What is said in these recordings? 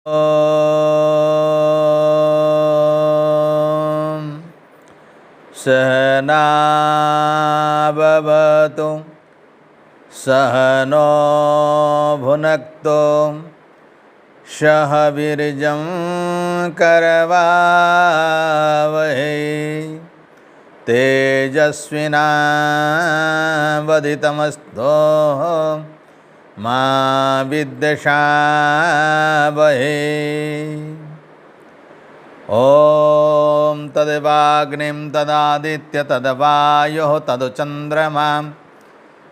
ॐ सहनाववतु सहनो भुनक्तु सह वीर्यं करवावहै तेजस्विनावधितमस्तु मा विद्विषावहै। ॐ तदेवाग्निं तदादित्य तद्वायुः तदचन्द्रमा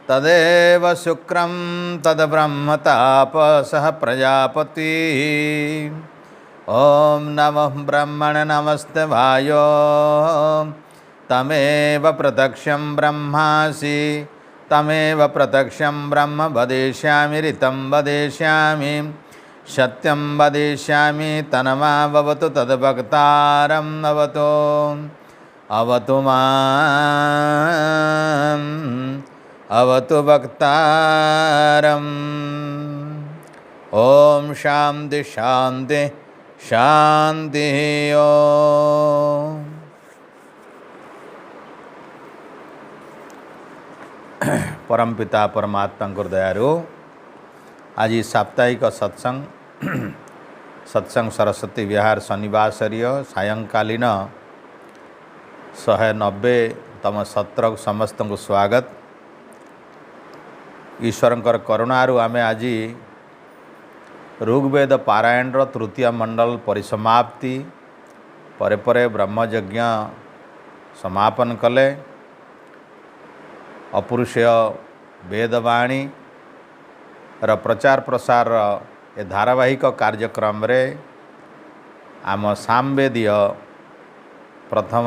तदेव शुक्रं तद्ब्रह्म तापसः प्रजापतिः। ॐ नमः ब्रह्मणे नमस्ते वायो तमेव प्रत्यक्षं ब्रह्मासि तमेव प्रत्यक्षं ब्रह्म वदिष्यामि ऋतं वदिष्यामि सत्यं वदिष्यामि तन्मावतु तद्भक्तारम् अवतु अवतु माम् अवतु भक्तारम्। ओम शांति शांति शांति। ओम परमपिता परमात्मा दयारू आज साप्ताहिक सत्संग सत्संग सरस्वती विहार शनिवासरीय सायंकालीन 190तम सत्र समस्त को स्वागत। ईश्वरंकर करुणारू आमे आज ऋग्वेद पारायण तृतीय मंडल परिसमाप्ति परे परे ब्रह्मयज्ञ समापन कले। अपरुषेय वेदवाणी प्रचार प्रसार ए धारावाहिक कार्यक्रम रे आम सामवेदीय प्रथम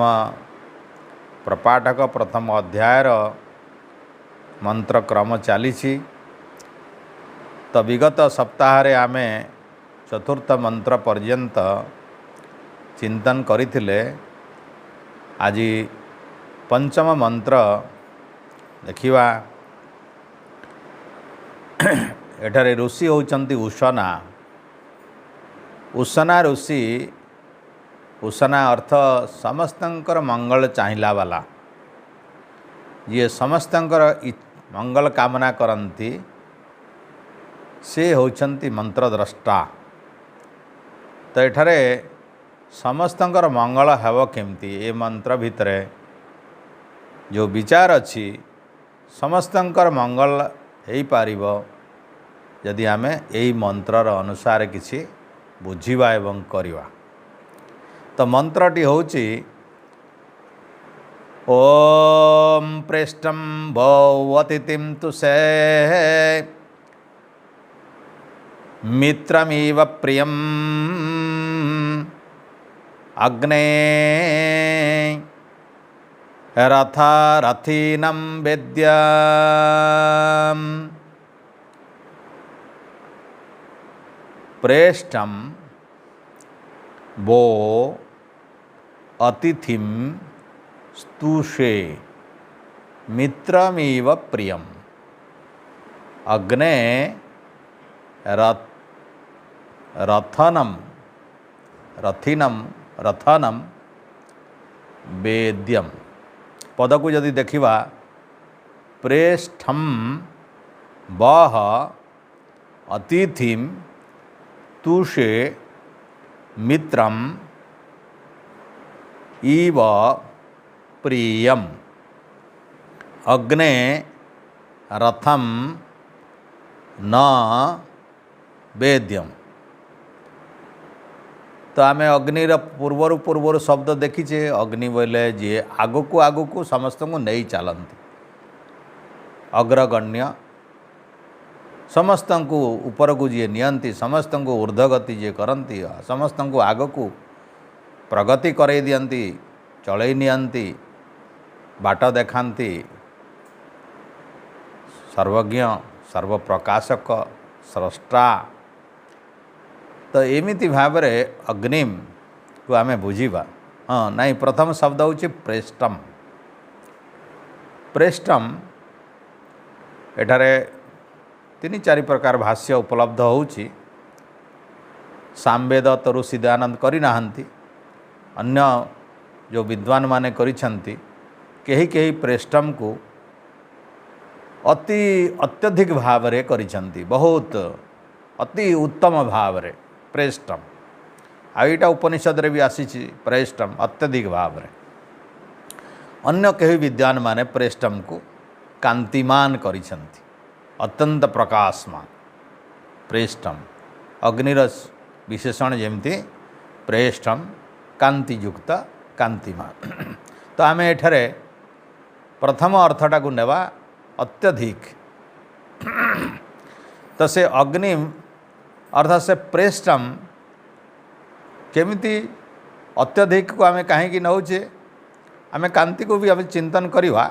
प्रपाठक प्रथम अध्यायर मंत्रक्रम चली। तो विगत सप्ताह रे आमे चतुर्थ मंत्र पर्यंत चिंतन करिथिले। आज पंचम मंत्र देखिवा। एठारे ऋषि होचंती उशना। उशना ऋषि, उशना अर्थ समस्तंकर मंगल चाहिला वाला, ये समस्तंकर मंगल कामना करंती से होचंती मंत्रद्रष्टा। तो एठारे समस्तंकर मंगल हेब केमती ए मंत्र भितरे जो विचार अच्छी समस्तंकर मंगल हो पारिब यदि आमे एई मंत्रर अनुसार किछि बुझिबा एवं करिबा। तो मंत्रटी होची ओम प्रेष्ठं भवतितिं तुसे मित्रमिव प्रियं अग्ने रथारथीनं वेद्याम् प्रेष्ठं वो अतिथिं स्तुषे मित्रमिव प्रियम् अग्ने रथनं वेद्यम। पद को यदि देखिबा प्रेष्ठं वह अतिथिं तुषे मित्रम इव प्रियम अग्ने रथम न वेद्यम। तो आमे अग्निर पूर्वर शब्द देखीचे। अग्नि बोले जी आगु को समस्त को नहीं चलती, अग्रगण्य समस्त को ऊपर को जी नियंती, समस्त को ऊर्ध्वगति जी करती, समस्त को आग को प्रगति करई दियंती, चलई नियंती, बाट देखांती, सर्वज्ञ सर्वप्रकाशक स्रष्टा। तो एमिति भाव रे अग्निम को आमे बुझीबा। हाँ नहीं, प्रथम शब्द होची प्रेष्ठम। प्रेष्ठम एठारे तीन चारि प्रकार भाष्य उपलब्ध होची। सामवेद तो ऋषि दयानंद करना अन्य जो विद्वान माने करिछंती कहीं कहीं प्रेष्ठम को अत्यधिक भाव रे करिछंती बहुत अति उत्तम भाव रे प्रेष्ठम आईटा उपनिषद रे भी आसी प्रेष्ठम अत्यधिक भाव रे अन्य कहीं विद्वान माने प्रेष्ठम को कांतिमान करिछंती अत्यंत प्रकाशमान प्रेष्ठम अग्निरस विशेषण जेमती प्रेष्ठम कांतियुक्त कांतिमान तो आम एठारे प्रथम अर्थटा को नेवा अत्यधिक तो से अग्नि अर्थात से प्रेष्ठम केमिति अत्यधिक को आम कहीं नौचे आम कांति को भी आम चिंतन करवा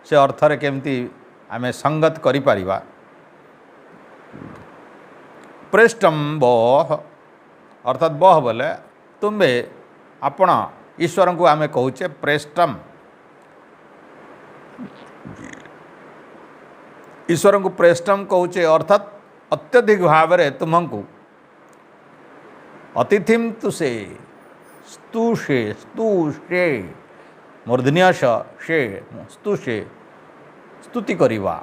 से अर्थरे केमिति आम संगत करि परिबा प्रेष्ठम बह अर्थात बह बोले तुम्बे आपण ईश्वर को आम कहूचे प्रेष्ठम ईश्वर को प्रेष्ठम कहूचे अर्थात अत्यधिक भाव में तुमको अतिथिम तुसे स्तुषे स्तुषे मूर्धन्यश शे स्तुषे स्तुति करिवा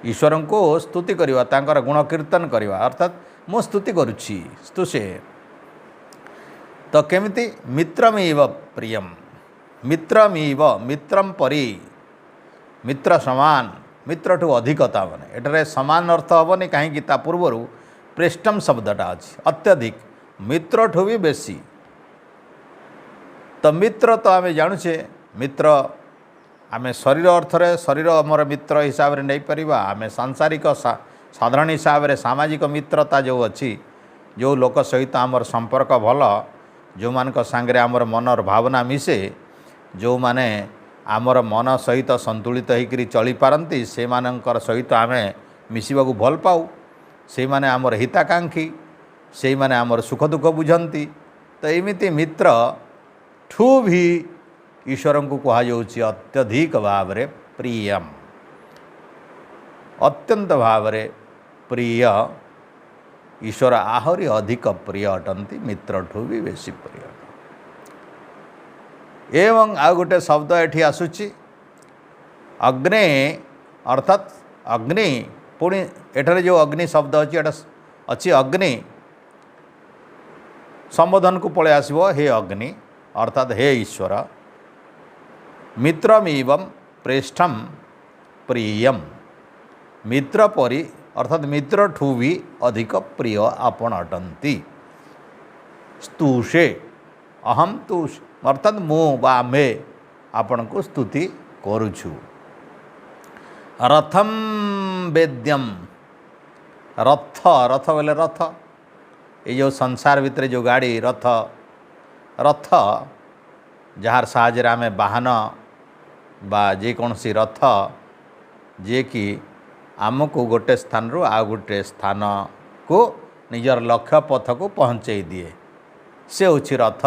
ईश्वर को स्तुति करिवा तांकर गुण कीर्तन करिवा अर्थात मु स्तुति करुछि स्तुषे तो केमिति मित्रमेव प्रियम मित्रमेव मित्रम परी मित्र समान मित्र ठू अधिकता माने एटारे समान अर्थ हेनी कहीं पूर्वर प्रेष्ठम शब्दटा अच्छी अत्यधिक मित्र ठू भी बेसी तो मित्र तो आम जानुचे मित्र आम शरीर अर्थरे शरीर आमर मित्र हिसाब से नहीं पारिबा आम सांसारिक साधारण हिसाब से सामाजिक मित्रता जो अच्छी जो लोक सहित आमर संपर्क भल जो मान सांगे आमर मनर भावना मिसे जो माने आमर मन सहित संतुलित होकर चली पारती से मानकर सहित आम मिसवा भल पाऊ से माने आमर हिताकांक्षी से माने आमर सुख दुख बुझंती तो एमिति मित्र ठू भी ईश्वर को कहुच्छी अत्यधिक भाव रे प्रियम अत्यंत भाव रे प्रिय ईश्वर आहरी अधिक प्रिय अटंती मित्र ठू भी बेसी प्रिय एवं आ गोटे शब्द एठी आसुची अग्नि अर्थात अग्नि पुणी एठारे जो अग्नि शब्द अच्छी एटा अच्छी अग्नि संबोधन को पळे आसीबो हे अग्नि अर्थात हे ईश्वर मित्रमेवं प्रेष्ठम प्रियम मित्र परी अर्थात मित्र ठू भी अधिक प्रिय आपण अटंती स्तुषे अहम तुष अर्थात मु बा आमे आपण को स्तुति करुछु रथम वेद्यम रथ रथ बोले रथ ये जो संसार भितर जो गाड़ी रथ रथ जार साहाଯ୍ୟରେ आमे वाहन बा जेकोसी रथ जे कि आमको गोटे स्थान रु आ गोटे स्थान को निजर लक्ष्य पथ को पहुँचे दिए से होछि रथ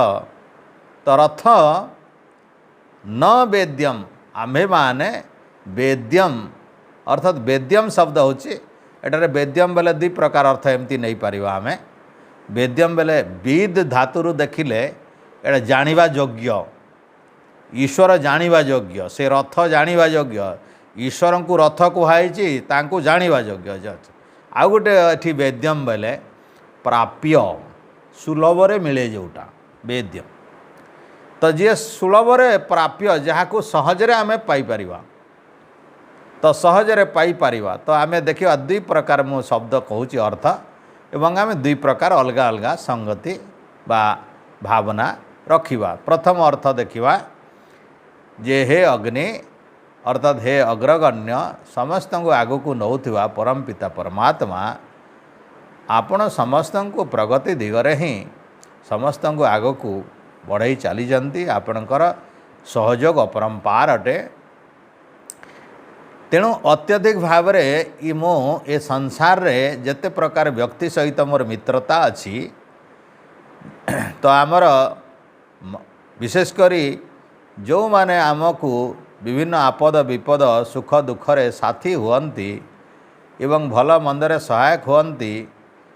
तो रथ न वेद्यम आम्भे माने वेद्यम अर्थात वेद्यम शब्द होछि एटारे वेद्यम बेले दुई प्रकार अर्थ एमती नहीं पारिबा आमे वेद्यम बेले विद धातुरु देखिले एटा जानिबा योग्य ईश्वर जानिबा योग्य से रथ जानिबा योग्य ईश्वर को रथ कुहाइछि तांको जानिबा योग्य आ गोटे एठी वेद्यम बेले प्राप्य सुलभरे मिले जोटा वेद्यम तो जी सुलभरे प्राप्य जहाँ को सहजरे आमे पाई परिबा तो सहजरे पाई परिबा तो आमे देखिबा दुई प्रकार मो शब्द कहूची अर्थ एवं आमे दुई प्रकार अलग अलग संगति बा भावना रखिबा प्रथम अर्थ देखिबा जे हे अग्नि अर्थात हे अग्रगण्य समस्त को आगु को नौथिबा परम पिता परमात्मा आपण समस्त को प्रगति दिगरे ही समस्त को आग को बढ़ई चली जाती आपणकर सहयोग अपरंपार अटे तेणु अत्यधिक भाव में मो ए संसार रे जते प्रकार व्यक्ति सहित मोर मित्रता अच्छी तो आमर विशेषकर जो माने आमको विभिन्न आपद विपद सुख दुखरे साथी हुअन्ति एवं भल मंदरे सहायक हुअन्ति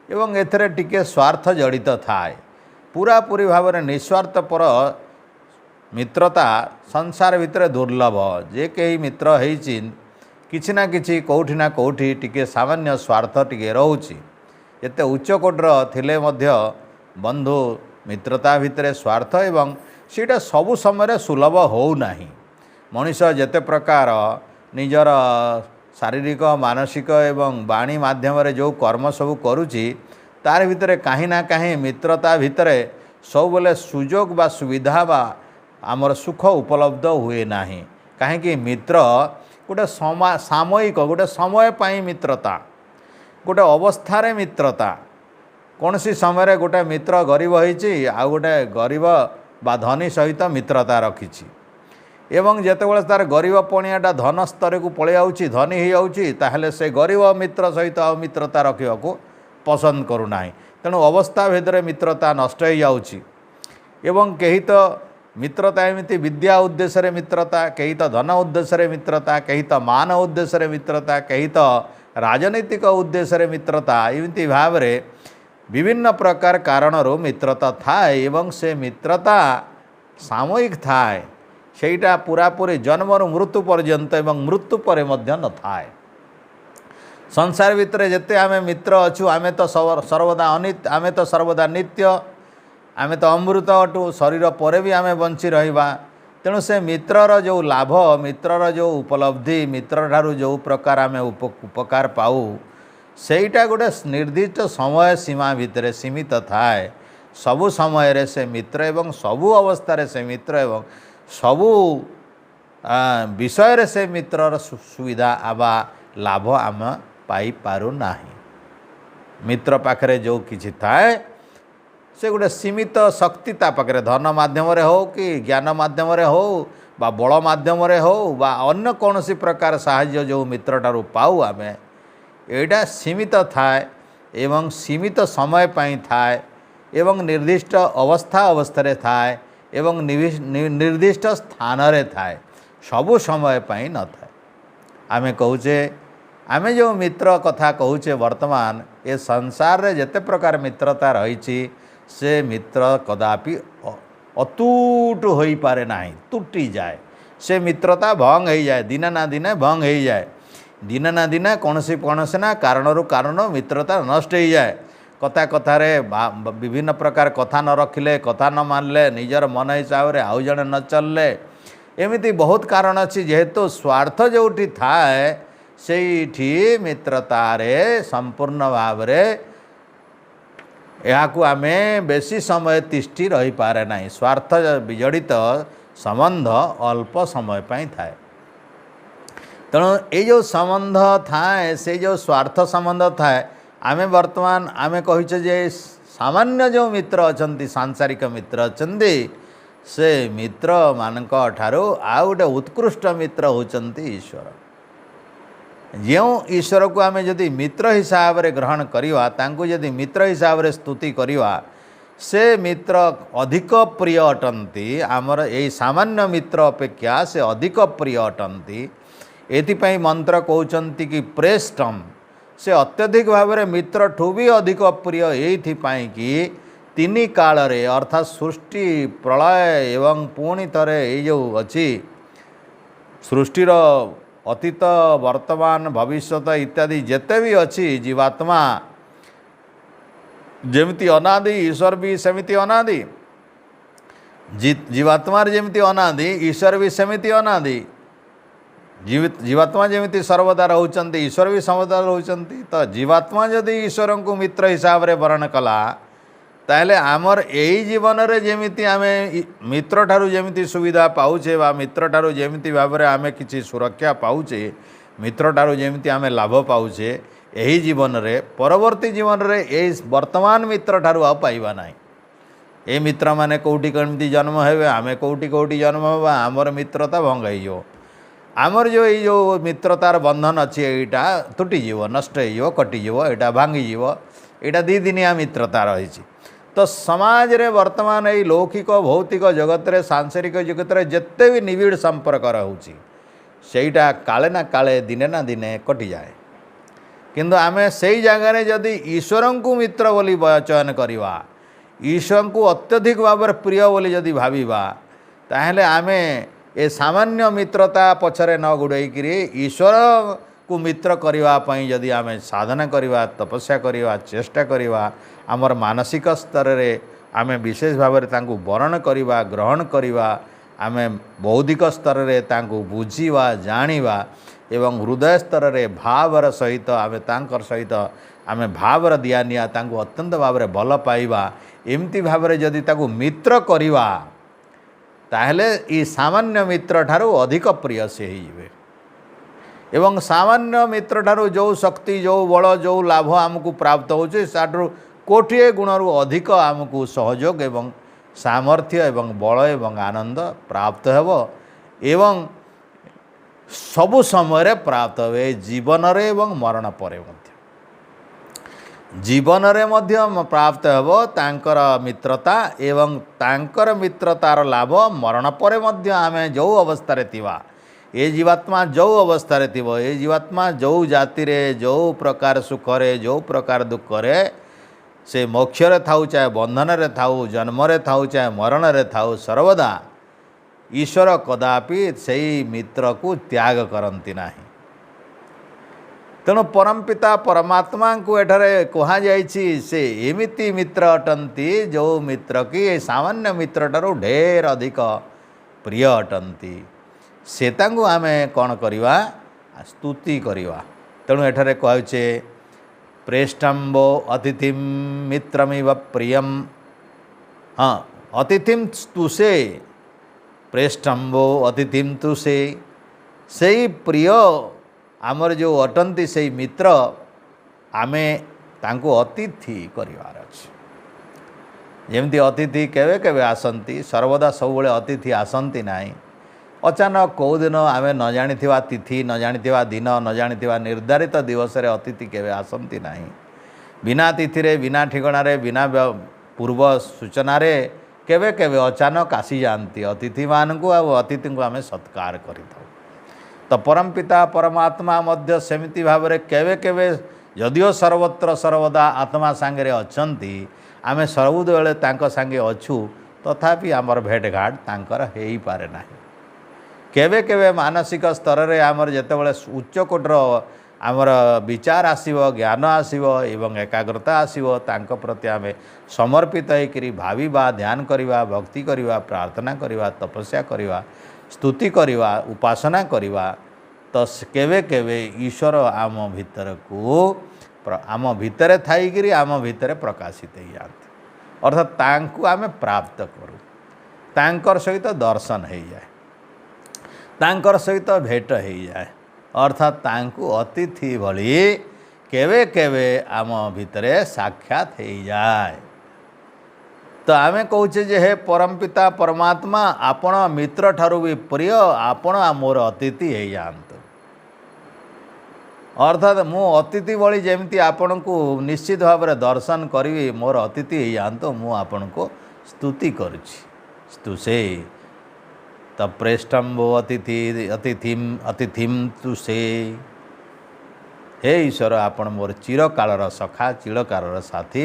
ଏବଂ ଏଥିରେ ଟିକେ ସ୍ୱାର୍ଥ ଜଡ଼ିତ ଥାଏ। ପୁରାପୁରି ଭାବରେ ନିଃସ୍ୱାର୍ଥପର ମିତ୍ରତା ସଂସାର ଭିତରେ ଦୁର୍ଲଭ। ଯେ କେହି ମିତ୍ର ହେଇଛି କିଛି ନା କିଛି କେଉଁଠି ନା କେଉଁଠି ଟିକେ ସାମାନ୍ୟ ସ୍ୱାର୍ଥ ଟିକେ ରହୁଛି। ଏତେ ଉଚ୍ଚ କୋଟୀର ଥିଲେ ମଧ୍ୟ ବନ୍ଧୁ ମିତ୍ରତା ଭିତରେ ସ୍ୱାର୍ଥ ଏବଂ ସେଇଟା ସବୁ ସମୟରେ ସୁଲଭ ହେଉନାହିଁ। ମଣିଷ ଯେତେ ପ୍ରକାର ନିଜର ଶାରୀରିକ ମାନସିକ ଏବଂ ବାଣୀ ମାଧ୍ୟମରେ ଯେଉଁ କର୍ମ ସବୁ କରୁଛି ତାର ଭିତରେ କାହିଁ ନା କାହିଁ ମିତ୍ରତା ଭିତରେ ସବୁବେଳେ ସୁଯୋଗ ବା ସୁବିଧା ବା ଆମର ସୁଖ ଉପଲବ୍ଧ ହୁଏ ନାହିଁ। କାହିଁକି ମିତ୍ର ଗୋଟେ ସାମୟିକ ଗୋଟେ ସମୟ ପାଇଁ ମିତ୍ରତା, ଗୋଟେ ଅବସ୍ଥାରେ ମିତ୍ରତା। କୌଣସି ସମୟରେ ଗୋଟେ ମିତ୍ର ଗରିବ ହେଇଛି ଆଉ ଗୋଟେ ଗରିବ ବା ଧନୀ ସହିତ ମିତ୍ରତା ରଖିଛି ଏବଂ ଯେତେବେଳେ ତାର ଗରିବ ପଣିଆଟା ଧନ ସ୍ତରକୁ ପଳେଇ ଯାଉଛି, ଧନୀ ହେଇଯାଉଛି, ତାହେଲେ ସେ ଗରିବ ମିତ୍ର ସହିତ ଆଉ ମିତ୍ରତା ରଖିବାକୁ ପସନ୍ଦ କରୁନାହିଁ। ତେଣୁ ଅବସ୍ଥା ଭେଦରେ ମିତ୍ରତା ନଷ୍ଟ ହେଇଯାଉଛି ଏବଂ କେହି ତ ମିତ୍ରତା ଏମିତି ବିଦ୍ୟା ଉଦ୍ଦେଶ୍ୟରେ ମିତ୍ରତା, କେହି ତ ଧନ ଉଦ୍ଦେଶ୍ୟରେ ମିତ୍ରତା, କେହି ତ ମାନ ଉଦ୍ଦେଶ୍ୟରେ ମିତ୍ରତା, କେହି ତ ରାଜନୈତିକ ଉଦ୍ଦେଶ୍ୟରେ ମିତ୍ରତା, ଏମିତି ଭାବରେ ବିଭିନ୍ନ ପ୍ରକାର କାରଣରୁ ମିତ୍ରତା ଥାଏ ଏବଂ ସେ ମିତ୍ରତା ସାମୟିକ ଥାଏ। ସେଇଟା ପୁରାପୁରି ଜନ୍ମରୁ ମୃତ୍ୟୁ ପର୍ଯ୍ୟନ୍ତ ଏବଂ ମୃତ୍ୟୁ ପରେ ମଧ୍ୟ ନଥାଏ। ସଂସାର ଭିତରେ ଯେତେ ଆମେ ମିତ୍ର ଅଛୁ ଆମେ ତ ସର୍ବଦା ନିତ୍ୟ, ଆମେ ତ ଅମୃତ ଅଟୁ, ଶରୀର ପରେ ବି ଆମେ ବଞ୍ଚି ରହିବା। ତେଣୁ ସେ ମିତ୍ରର ଯେଉଁ ଲାଭ, ମିତ୍ରର ଯେଉଁ ଉପଲବ୍ଧି, ମିତ୍ରଠାରୁ ଯେଉଁ ପ୍ରକାର ଆମେ ଉପକାର ପାଉ ସେଇଟା ଗୋଟେ ନିର୍ଦ୍ଦିଷ୍ଟ ସମୟ ସୀମା ଭିତରେ ସୀମିତ ଥାଏ। ସବୁ ସମୟରେ ସେ ମିତ୍ର ଏବଂ ସବୁ ଅବସ୍ଥାରେ ସେ ମିତ୍ର ଏବଂ ସବୁ ବିଷୟରେ ସେ ମିତ୍ରର ସୁବିଧା ବା ଲାଭ ଆମେ ପାଇପାରୁନାହିଁ। ମିତ୍ର ପାଖରେ ଯେଉଁ କିଛି ଥାଏ ସେ ଗୋଟେ ସୀମିତ ଶକ୍ତି ତା ପାଖରେ, ଧନ ମାଧ୍ୟମରେ ହେଉ କି ଜ୍ଞାନ ମାଧ୍ୟମରେ ହେଉ ବା ବଳ ମାଧ୍ୟମରେ ହେଉ ବା ଅନ୍ୟ କୌଣସି ପ୍ରକାର ସାହାଯ୍ୟ ଯେଉଁ ମିତ୍ରଠାରୁ ପାଉ ଆମେ, ଏଇଟା ସୀମିତ ଥାଏ ଏବଂ ସୀମିତ ସମୟ ପାଇଁ ଥାଏ ଏବଂ ନିର୍ଦ୍ଦିଷ୍ଟ ଅବସ୍ଥାରେ ଥାଏ ଏବଂ ନିର୍ଦ୍ଦିଷ୍ଟ ସ୍ଥାନରେ ଥାଏ, ସବୁ ସମୟ ପାଇଁ ନଥାଏ। ଆମେ କହୁଛେ, ଆମେ ଯେଉଁ ମିତ୍ର କଥା କହୁଛେ ବର୍ତ୍ତମାନ ଏ ସଂସାରରେ ଯେତେ ପ୍ରକାର ମିତ୍ରତା ରହିଛି ସେ ମିତ୍ର କଦାପି ଅତୁଟ ହୋଇପାରେ ନାହିଁ, ତୁଟିଯାଏ। ସେ ମିତ୍ରତା ଭଙ୍ଗ ହେଇଯାଏ, ଦିନେ ନା ଦିନେ ଭଙ୍ଗ ହେଇଯାଏ। ଦିନେ ନା ଦିନେ କୌଣସି ନା କାରଣ ମିତ୍ରତା ନଷ୍ଟ ହେଇଯାଏ। କଥାରେ ବିଭିନ୍ନ ପ୍ରକାର କଥା ନ ରଖିଲେ, କଥା ନ ମାନିଲେ, ନିଜର ମନ ହିସାବରେ ଆଉ ଜଣେ ନ ଚାଲିଲେ, ଏମିତି ବହୁତ କାରଣ ଅଛି। ଯେହେତୁ ସ୍ୱାର୍ଥ ଯେଉଁଠି ଥାଏ ସେଇଠି ମିତ୍ରତାରେ ସମ୍ପୂର୍ଣ୍ଣ ଭାବରେ ଏହାକୁ ଆମେ ବେଶୀ ସମୟ ତିଷ୍ଠି ରହିପାରେ ନାହିଁ। ସ୍ୱାର୍ଥ ବିଜଡ଼ିତ ସମ୍ବନ୍ଧ ଅଳ୍ପ ସମୟ ପାଇଁ ଥାଏ। ତେଣୁ ଏଇ ଯେଉଁ ସମ୍ବନ୍ଧ ଥାଏ, ସେଇ ଯେଉଁ ସ୍ୱାର୍ଥ ସମ୍ବନ୍ଧ ଥାଏ, ଆମେ ବର୍ତ୍ତମାନ ଆମେ କହୁଛେ ଯେ ସାମାନ୍ୟ ଯେଉଁ ମିତ୍ର ଅଛନ୍ତି, ସାଂସାରିକ ମିତ୍ର ଅଛନ୍ତି, ସେ ମିତ୍ରମାନଙ୍କ ଠାରୁ ଆଉ ଗୋଟେ ଉତ୍କୃଷ୍ଟ ମିତ୍ର ହେଉଛନ୍ତି ଈଶ୍ୱର। ଯେଉଁ ଈଶ୍ୱରକୁ ଆମେ ଯଦି ମିତ୍ର ହିସାବରେ ଗ୍ରହଣ କରିବା, ତାଙ୍କୁ ଯଦି ମିତ୍ର ହିସାବରେ ସ୍ତୁତି କରିବା, ସେ ମିତ୍ର ଅଧିକ ପ୍ରିୟ ଅଟନ୍ତି। ଆମର ଏଇ ସାମାନ୍ୟ ମିତ୍ର ଅପେକ୍ଷା ସେ ଅଧିକ ପ୍ରିୟ ଅଟନ୍ତି। ଏଥିପାଇଁ ମନ୍ତ୍ର କହୁଛନ୍ତି କି ପ୍ରେଷ୍ଟମ୍, ସେ ଅତ୍ୟଧିକ ଭାବରେ ମିତ୍ରଠୁ ବି ଅଧିକ ପ୍ରିୟ। ଏଇଥିପାଇଁ କି ତିନି କାଳରେ ଅର୍ଥାତ୍ ସୃଷ୍ଟି, ପ୍ରଳୟ ଏବଂ ପୁଣି ଥରେ ଏଇ ଯେଉଁ ଅଛି ସୃଷ୍ଟିର ଅତୀତ, ବର୍ତ୍ତମାନ, ଭବିଷ୍ୟତ ଇତ୍ୟାଦି ଯେତେ ବି ଅଛି, ଜୀବାତ୍ମା ଯେମିତି ଅନାଦି, ଈଶ୍ୱର ବି ସେମିତି ଅନାଦି। ଜୀବାତ୍ମାରେ ଯେମିତି ଅନାଦି, ଈଶ୍ୱର ବି ସେମିତି ଅନାଦି। ଜୀବାତ୍ମା ଯେମିତି ସର୍ବଦା ରହୁଛନ୍ତି, ଈଶ୍ୱର ବି ସର୍ବଦା ରହୁଛନ୍ତି। ତ ଜୀବାତ୍ମା ଯଦି ଈଶ୍ୱରଙ୍କୁ ମିତ୍ର ହିସାବରେ ବର୍ଣ୍ଣନା କଲା, ତାହେଲେ ଆମର ଏଇ ଜୀବନରେ ଯେମିତି ଆମେ ମିତ୍ରଠାରୁ ଯେମିତି ସୁବିଧା ପାଉଛେ ବା ମିତ୍ରଠାରୁ ଯେମିତି ଭାବରେ ଆମେ କିଛି ସୁରକ୍ଷା ପାଉଛେ, ମିତ୍ରଠାରୁ ଯେମିତି ଆମେ ଲାଭ ପାଉଛେ, ଏହି ଜୀବନରେ ପରବର୍ତ୍ତୀ ଜୀବନରେ ଏଇ ବର୍ତ୍ତମାନ ମିତ୍ରଠାରୁ ଆଉ ପାଇବା ନାହିଁ। ଏ ମିତ୍ରମାନେ କେଉଁଠି କେମିତି ଜନ୍ମ ହେବେ, ଆମେ କେଉଁଠି ଜନ୍ମ ହେବା, ଆମର ମିତ୍ରତା ଭଙ୍ଗ ହେଇଯିବ। ଆମର ଏଇ ଯେଉଁ ମିତ୍ରତାର ବନ୍ଧନ ଅଛି ଏଇଟା ତୁଟିଯିବ, ନଷ୍ଟ ହେଇଯିବ, କଟିଯିବ, ଏଇଟା ଭାଙ୍ଗିଯିବ। ଏଇଟା ଦୁଇ ଦିନିଆ ମିତ୍ରତା ରହିଛି। ତ ସମାଜରେ ବର୍ତ୍ତମାନ ଏଇ ଲୌକିକ ଭୌତିକ ଜଗତରେ, ସାଂସାରିକ ଜଗତରେ ଯେତେ ବି ନିବିଡ଼ ସମ୍ପର୍କ ରହୁଛି, ସେଇଟା କାଳେ ନା କାଳେ, ଦିନେ ନା ଦିନେ କଟିଯାଏ। किंतु आमे सेई जगार जदि ईश्वर को मित्र बोली चयन करवा ईश्वर को अत्यधिक भाव प्रिय बोली जदि भाविबा ताहेले आमे ए सामान्य मित्रता पछरे न गुड़ाईकरी ईश्वर को मित्र करने जदि आमे साधना करवा तपस्या करवा चेष्टा करवा आमर मानसिक स्तर रे आमे विशेष भाव में वर्ण करवा ग्रहण करवा आमे बौद्धिक स्तर रे तांको बुझीवा जानिवा एवं हृदय स्तर रे भावर सहित आमे तांकर सहित आमे भावर दिया निया तांको अत्यंत भाव में भल पाइबा एमती भाव में जदि ताको मित्र करवा ताहले ई सामान्य मित्र ठारू अधिक प्रिय से ही एवं सामान्य मित्र ठारू जो शक्ति जो बल जो लाभ आमको प्राप्त होचे साठू कोटिए गुणरू अधिक आमको सहयोग एवं सामर्थ्य एवं बल एवं आनंद प्राप्त हेब एवं सबु समय प्राप्त हुए जीवन रे एवं मरण परे जीवन रे मध्य प्राप्त हेब तांकर मित्रता एवं तांकर मित्रतार लाभ मरण परे मध्य आमे जो अवस्था रे थिबा ए जीवात्मा जो अवस्था रे थिबो ए जीवात्मा जो जाति रे जो प्रकार सुख रे जो प्रकार दुख रे से मोक्ष रे थाउ चाहे बंधन रे थाउ जन्म रे थाउ चाहे मरण रे थाउ सर्वदा ईश्वर कदापि सेई मित्र को त्याग करती नाही तेणु परमपिता परमात्मा को एठारे कहा जायछि से एमिति मित्र अटंती जो मित्र की सामान्य मित्र ठारू ढेर अधिक प्रिय अटंती से तांको आमे कौन करिवा स्तुति करिवा तेणु एठारे कहउछे प्रेष्ठम्बो अतिथिम मित्रमिव प्रियम हाँ अतिथिम स्तुसे प्रेष्ठम्बो अतिथिम तुसे से प्रिय आमर जो अटंती से मित्र आमे तांको अतिथि करिवार अछि जेमती अतिथि केवे केवे आसंती सर्वदा सबुले अतिथि आसंती नाही अचानक कौ दिन आमे न जानिथिबा तिथि न जानिथिबा दिन न जानिथिबा निर्धारित दिवस रे अतिथि केवे आसंती नाही बिना तिथि रे बिना ठिकाना रे बिना पूर्व सूचना रे केवे केवे अचानक आसी जानती अतिथि मानकु आ अतिथि को आमे सत्कार करिथाउ तो परमपिता परमात्मा मध्य सेमिति भाव रे केवे केवे जदिओ सर्वत्र सर्वदा आत्मा सांगे अछंती आमे सबुबेले तांको सांगे अछु तथापि आमर भेटघाट तांकर हेई पारे नाही केवे केवे मानसिक स्तर रे आमर जेतेबेले उच्च कोटर आमर विचार आसीबो ज्ञान आसीबो एवं एकाग्रता आसीबो तांको प्रति आमे समर्पित होइकरी भाविबा ध्यान करिवा भक्ति करिवा प्रार्थना करिवा तपस्या करिवा स्तुति करिवा उपासना करिवा तो केवे केवे ईश्वर आम भितर को आम भितर थाइकरी आम भितर प्रकाशित हो जाती अर्थात तांको आमे प्राप्त करूँ तांकर सहित दर्शन हो जाए तांकर सहित भेट हो जाए अर्थात तांको अतिथि भली केवे केवे आम भितरे साक्षात हो जाए तो आमे कहूचे जे हे परमपिता परमात्मा आपण मित्र ठारू भी प्रिय आपण मोर अतिथि हो जातु अर्थात मु अतिथि भली जेमती आपण को निश्चित भाव में दर्शन करी मोर अतिथि हो जातु मु आपण को स्तुति करुछि स्तुसे तब प्रेष्ठम्बो अतिथि अतिथिम तुसे हे ईश्वर आपण मोर चिरकालर सखा चिरकालर साथी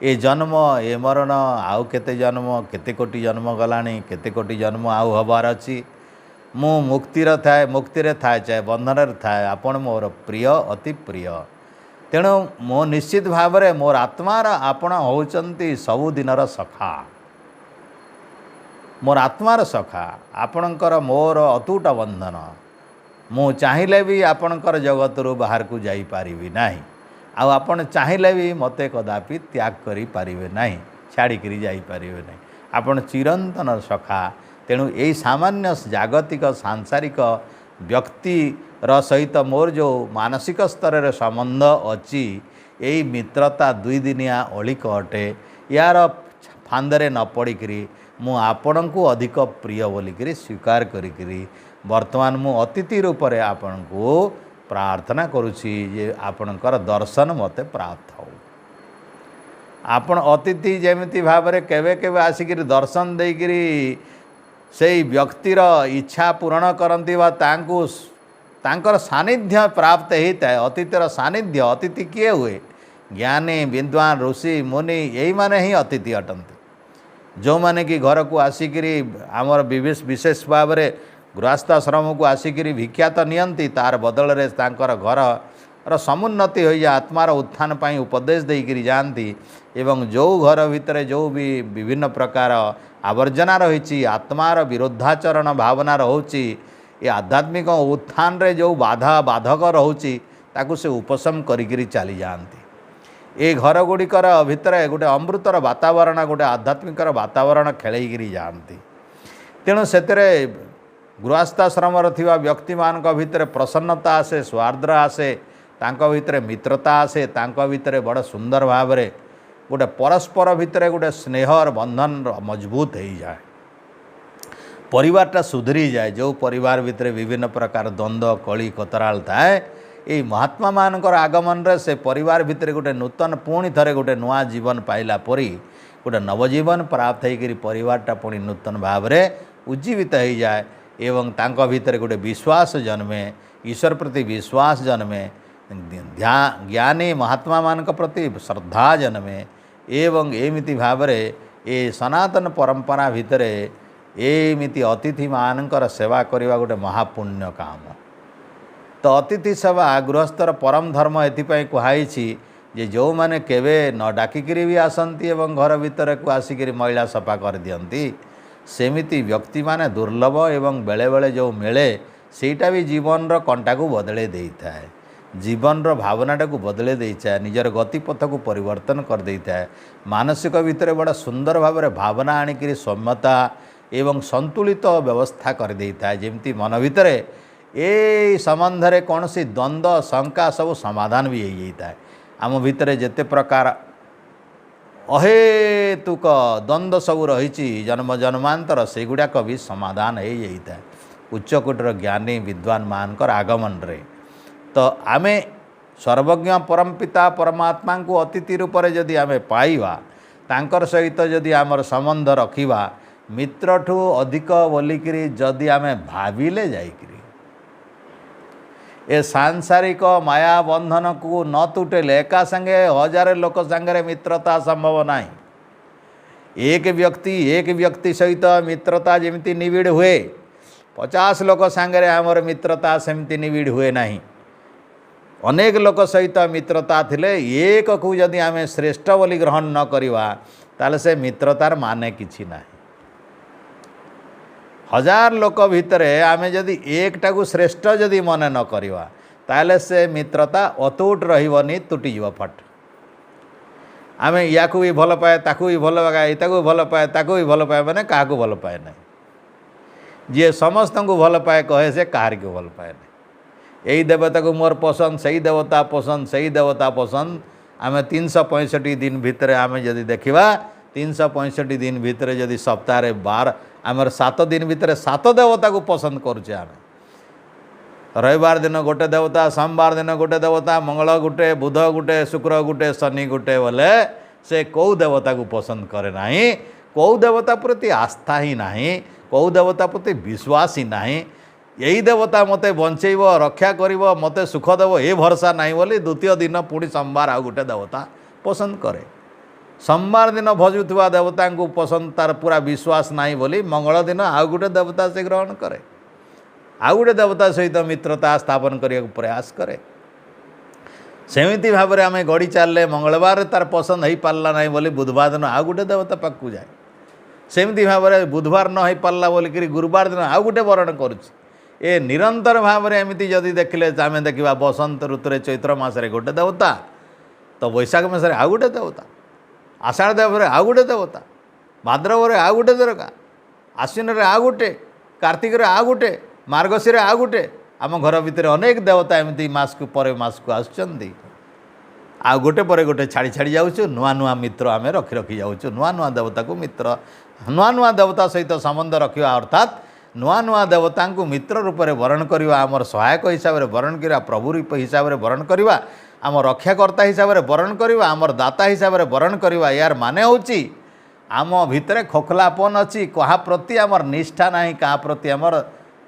ए जन्म ए मरण आउ केते जन्म केते कोटि जन्म गलानी केते कोटि जन्म आउ हबार अछि मु मुक्तिर थाए मुक्ति थाए चाहे बंधन थाए आपण मोर प्रिय अति प्रिय तेणु मो निश्चित भाव में मोर आत्मार आपण होचंती सबु दिनर सखा मोर आत्मार सखा आपणकर मोर अतूट बंधन मु चाहिए भी आपणकर जगत रु बाहर को जाई पारिबी नाही आउ आपण चाहिए भी मते कदापि त्याग करि पारिबे नाही छाड़ी करी जाई पारिबे नाही आपण चिरंतन सखा तेणु यही सामान्य जागतिक सांसारिक व्यक्ति सहित मोर जो मानसिक स्तर रे संबंध अच्छी यही मित्रता दुई दिनिया अलिक अटे यार फांदरे न पड़िकी मु आपण को अधिक प्रिय बोलिकी स्वीकार करी वर्तमान मु अतिथि रूप में आपण को प्रार्थना करुछि जे आपणकर दर्शन मते प्राप्त हो आपण अतिथि जेमिति भाव में केवे केवे आसिक दर्शन देकरी से व्यक्तिर इच्छा पूरण करती तांकर सानिध्य प्राप्त होता है। अतिथि सानिध्य अतिथि किए हुए ज्ञानी विद्वान ऋषि मुनि यही माने ही अतिथि अटंती। जो माने कि घर को आसिकी आमर विशेष भाव में गृहस्थाश्रम को आसिकी भिक्षा तो नियंती तार बदल रे तांकर घर समुन्नति हो जाए आत्मार उत्थान पाई उपदेश देकर जाती। एवं जो घर भितर जो भी विभिन्न प्रकार आवर्जना रही आत्मार विरोधाचरण भावना रोची ये आध्यात्मिक उत्थान रे जो बाधा बाधक रोची ताकू से उपशम करी चली जाती। ये घर गुड़िकर भितर गोटे अमृतर वातावरण गोटे आध्यात्मिकर वातावरण खेल जाती। तेणु से गृहस्थाश्रम व्यक्ति मान भितर प्रसन्नता आसे स्वार्द्र आसे तांको भितर मित्रता आसे तांको भितर बड़ सुंदर भाव में गोटे परस्पर भितर गोटे स्नेह और बंधन मजबूत हो जाए। परिवारटा सुधरी जाए। जो परिवार भितर विभिन्न प्रकार द्वंद्व कली कतराल थाए ये महात्मा मानकर आगमन रे से परिवार भितर गोटे नूतन पुणी थे गोटे नुआ जीवन पाइला परी गोटे नवजीवन प्राप्त होकर परिवारटा पुणी नूतन भाव में उज्जीवित हो जाए। एवं तांको भितर गोटे विश्वास जन्मे ईश्वर प्रति विश्वास जन्मे ज्ञानी महात्मा मानक प्रति श्रद्धा जन्मे। एवं एमिति भाव में ये सनातन परंपरा भितर एमिति अतिथि मानकर सेवा करवा गोटे महापुण्य काम। तो अतिथि सेवा गृहस्थर परम धर्म एथिपाई कहुई जे जो माने केवे न डाकिकी भी आसती एवं घर भितर को आसिक मैला सफा कर दियंती सेमिति व्यक्ति माने दुर्लभ एवं बेले बेले जो मिले सेटा भी जीवन रो कंटा को बदले देता है। जीवन रो भावनाटा को बदले देता है। निजर गतिपथ को परिवर्तन कर देता है। मानसिक भितर बड़ा सुंदर भाव में भावना आणिक सौम्यता एवं संतुलित व्यवस्था कर देता है। जमती मन भितर ए संबंध रे कौन सी द्वंद्व शंका सब समाधान भी हो जाता है। आम भितर जिते प्रकार अहेतुक द्वंद्व सब रही जन्म जन्मांतर से गुड़ाक भी समाधान हो जाता है उच्चकोटर ज्ञानी विद्वान मानकर आगमन रे। तो आमे सर्वज्ञ परमपिता परमात्मा को अतिथि रूप में जदि आमे पाइबा तांकर सहित जदि आमर संबंध रखिबा मित्रठू अधिक बोलिकी जदि आमे भाविले जाइकरी ए सांसारिक माया बंधन को न तुटेले एका संगे हजार लोक संगे मित्रता संभव नहीं। एक व्यक्ति सहित मित्रता जमिति निविड़ हुए 50 लोक संगे आमर मित्रता सेमती निविड़ हुए नहीं। अनेक लोक सहित मित्रता थिले एक को जदि आमे श्रेष्ठ बोली ग्रहण न करिवा ताले से मित्रतार माने किछि नाही। 1000 लोक भितर आमे जदि एकटा को श्रेष्ठ जदि मन न करिवा ताले से मित्रता अतुट रहिबनी तुटी जीव फट। आमे या को भी भल पाए ताकू भी भल पाए ताकू भल पाए ताकू भी भल पाए माने काहाकू भल पाए नहीं। जी समस्त को भल पाए कहे से काहार को भल पाए नहीं। यही देवता को मोर पसंद सही देवता पसंद सही देवता पसंद आमे 365 दिन भितर आमे जदि देखिबा 365 दिन भितर जदि सप्ताह 12 आमर 7 दिन भितर 7 देवता को पसंद करुचे। आमे रविवार दिन गोटे देवता सोमवार दिन गोटे देवता मंगल गोटे बुध गोटे शुक्र गोटे शनि गोटे बोले से कौ देवता को पसंद करे नहीं। कौ देवता प्रति आस्था ही नहीं कौ देवता प्रति विश्वास ही नहीं। यही देवता मते बंचेब रक्षा करिब मते सुख देव ये भरोसा नहीं बोली द्वितीय दिन पुणी सोमवार आ गोटे देवता पसंद करे। सोमवार दिन भजुवा देवता को पसंद तार पूरा विश्वास नहीं बोली मंगल दिन आउ गोटे देवता से ग्रहण करे आउ गोटे देवता सहित मित्रता स्थापन करने को प्रयास करे। सेमिति भाव में आम गड़ी चलले मंगलवार तार पसंद हो पारा नहीं बोली बुधवार दिन आउ गोटे देवता पाखु जाए। सेमिति भाव में बुधवार न हो पारा बोलिक गुरुवार दिन आउ गोटे वरण करुच्ची। ए निरंतर भाव में एमती जदि देखिले आम देखा बसंत ऋतु चैत्र मसरे गोटे देवता तो वैशाख मसरे आउ गोटे देवता आषाढ़ देवरे आउ गोटे देवता भाद्रवरे आउ गोटे देवता आश्विन आउ गोटे कार्तिक आउ गोटे मार्गशीर आउ गोटे आम घर भितर अनेक देवता एमती मास को पर मास को आसुचंदी आउ गोटे पर गोटे छाड़ी छाड़ी जाऊँ नुआ नुआ मित्र आम रखी रखी जाऊँ नुआ नुआ देवता को मित्र नुआ नुआ देवता सहित संबंध रखा अर्थात नुआ नुआ देवता को मित्र रूप में वरण करवा आमर सहायक हिसाब से वरण करवा प्रभु रूप हिसाब से वरण करवा आम रक्षाकर्ता हिसाब से वरण करवा आमर दाता हिसाब से वरण करवा यार माने होची आम भितर खोखलापन अच्छी क्या प्रति आमर निष्ठा ना क्या प्रति आमर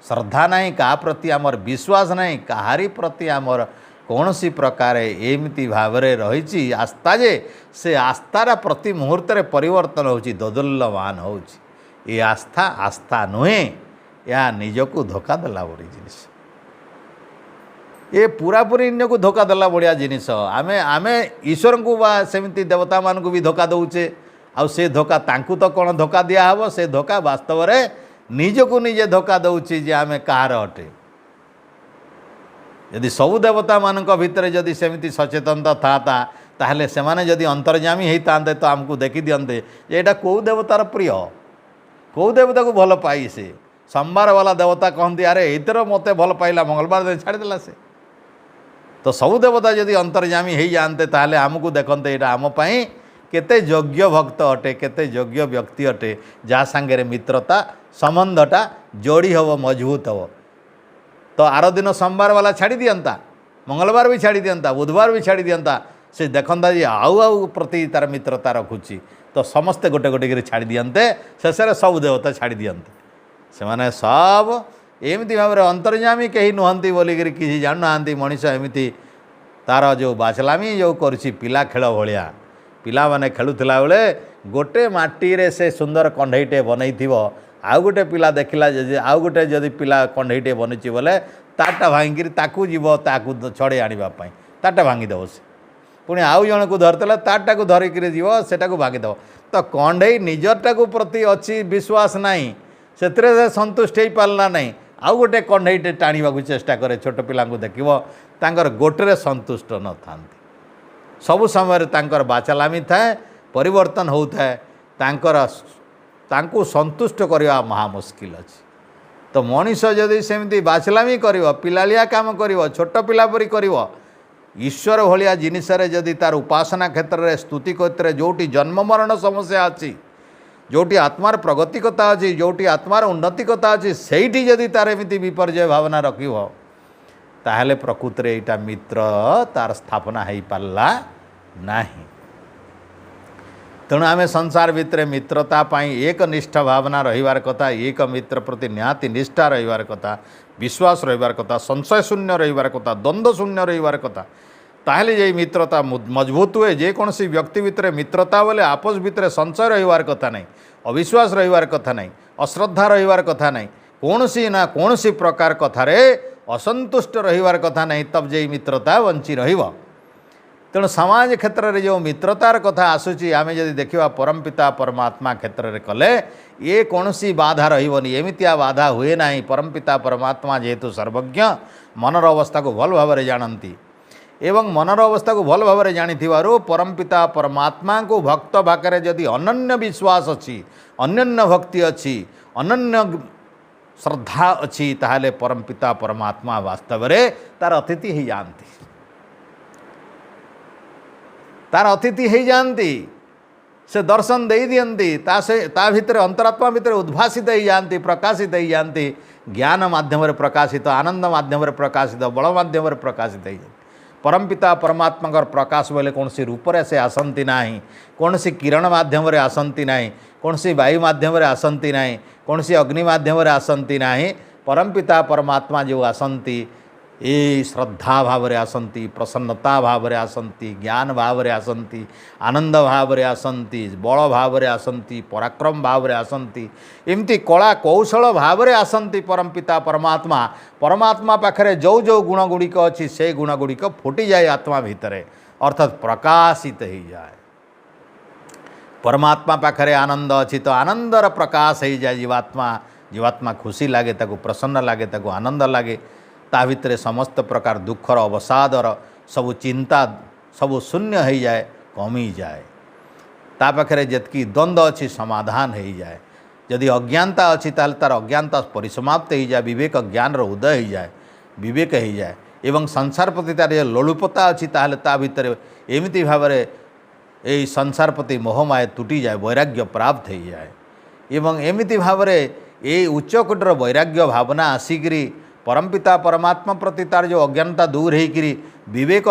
श्रद्धा नहीं क्या प्रति आमर विश्वास नहीं कहारी प्रति आमर कौन सी प्रकार एमती भाव रही आस्था जे से आस्थार प्रति मुहूर्त परिवर्तन होची दोदुल्यमान होची ये आस्था आस्था नुहे या निजको धोखा देला बड़ी जिनिस ये पूरापूरी अन्य को धोखा देला बढ़िया जिनिस आमे आमे ईश्वर को बा सेमती देवता मान को भी धोखा दौचे आ से धोखा तांकु तो कौन धोखा दिया हबो से धोखा वास्तव में निजको निजे धोखा दौची जे आमे कहार अटे यदि सबु देवता मान भितर जदि सेमती सचेतनता था ताहले से माने जदि अंतर्यामी होता तो आमको देखी दियंते जे एटा कौ देवतार प्रिय कौ देवता को भल पाई से सोमवार वाला देवता कहती अरे इतर मत भल पाइला मंगलवार दिन छाड़देला से तो सबु देवता जदि अंतर्यामी हो जाते ताहले आमको देखते यहाँ आम केते योग्य भक्त अटे केते योग्य व्यक्ति अटे जहाँ सांगे मित्रता संबंधटा जोड़ी हम मजबूत हम तो आर दिन सोमवार वाला छाड़ी दियंता मंगलवार भी छाड़ी दियंता बुधवार भी छाड़ी दियंता से देखता जी आउ प्रति तार मित्रता रखुची तो समस्ते गोटे गोटे कर छाड़ी दियंते शेष सब देवता छाड़ी दियंते से माने सब एमती भाव अंतर्यामी कहीं नुहंती बोलिकी किसी जानु ना मनीष एमती तार जो बाचलामी जो करुची पिला खेल भाया पिला माने खेलुला बेले गोटे माटी से सुंदर कंढईटे बनई आउ गोटे पिला देखला आउ गोटे जदि पिला कंढईटे बनुची बोले ताटा भांगिकी ताकू जीव ताकू छड़े आने ताटा भांगीदेव से पुणी आउ जन को धरते ताटा को धरिक जीव सेटा को भांगीदेव तो कंढई निजटा को प्रति अच्छी विश्वास नहीं से संतुष्ट हो पारा नहीं आउ गोटे कंढईटे टाणा चेष्टा करे छोट पिला देखिए गोटे संतुष्ट न था सबु समय तांकर बाचालामी थाए परिवर्तन होता है तांको संतुष्ट करवा महा मुस्किल अच्छी तो मनीष जदि सेमती बाचलामी कर पिलालिया काम कर छोट पिला परी कर ईश्वर भाया जिनिस जदि तार उपासना क्षेत्र में स्तुति क्षेत्र जोटी जन्म मरण समस्या अच्छी जोटी आत्मार प्रगति कथा अच्छी जोटी आत्मार उन्नति कथा अच्छी से जदि तार एमती विपर्य भावना रखिव ताहले प्रकृत में यहाँ मित्र तार स्थापना हो पारा नहीं तेणु आम संसार भितर मित्रता एक निष्ठा भावना रहिबार कथा एक मित्र प्रति निहाती निष्ठा रहिबार कथा विश्वास रहिबार कथा संशय शून्य रहिबार कथा द्वंद्व शून्य रहिबार कथा ताहले जे मित्रता मजबूत हुए जेकोसी व्यक्ति भितर मित्रता बोले आपस भितर संशय रहिबार कथा नहीं अविश्वास रहिबार कथा नहीं अश्रद्धा रहिबार कथा नहीं कौनसी ना कौनसी प्रकार कथार असंतुष्ट रहिबार कथा नहीं तब जे मित्रता बंची रहिबो तेणु समाज क्षेत्र में जो मित्रतार कथा आसूची आमे जदि देखिबा परमपिता परमात्मा क्षेत्र में कले ये कौनसी बाधा रहिबनी एमितिया बाधा हुए नहीं परमपिता परमात्मा जेहेतु सर्वज्ञ मनर अवस्था को भल भाव जानती एवं मनर अवस्था को भल भाव जानिथिबारु परमपिता परमात्मा को भक्त भाकरे जदि अनन्य विश्वास अच्छी अनन्य भक्ति अच्छी अनन्य श्रद्धा अच्छी ताहले परमपिता परमात्मा वास्तव में तार अतिथि ही जानती तार अतिथि हो जाती से दर्शन दे दियंती ता भितर अंतरात्मा भितर उद्भासित हो जाती प्रकाशित हो जाती ज्ञान माध्यम प्रकाशित आनंद माध्यम प्रकाशित बल माध्यम प्रकाशित हो जाती परमपिता परमात्मा प्रकाश बोले कौन सी रूप से आसती ना कौन सी किरण माध्यम आसती ना कौन सी वायु माध्यम आसती ना कौन सी अग्नि माध्यम आसती ना परमपिता परमात्मा जो आसती ये श्रद्धा भाव आसती प्रसन्नता भाव आसती ज्ञान भाव आसती आनंद भाव आसती बल भाव आसती पराक्रम भाव आसती एमती कला कौशल भाव आसती परमपिता परमात्मा परमात्मा पाखरे जो जो गुण गुड़िक अच्छी से गुण गुड़िक फुटी जाए आत्मा भितर अर्थात प्रकाशित हो जाए परमात्मा पाखरे आनंद अच्छी तो आनंदर प्रकाश हो जाए जीवात्मा खुशी लगे ताको प्रसन्न लगे ताको आनंद लगे ता भितर समस्त प्रकार दुखर अवसादर सबु चिंता सबु शून्य हो जाए कमी जाए ता पाखरे जतकी द्वंद्व अच्छी समाधान हो जाए जदि अज्ञानता अच्छी ताल तार अज्ञानता परिसमाप्त हो जाए विवेक ज्ञान उदय हो जाए विवेक हो जाए एवं संसार प्रति तार लोलुपता अच्छी ताहले ता भितर एमती भाव ये संसार प्रति मोहमाया तुटी जाए वैराग्य प्राप्त हो जाए एवं एमती भाव ये उच्चकोटर वैराग्य भावना आसिकी परमपिता परमात्मा प्रति तार जो अज्ञानता दूर होकरी विवेक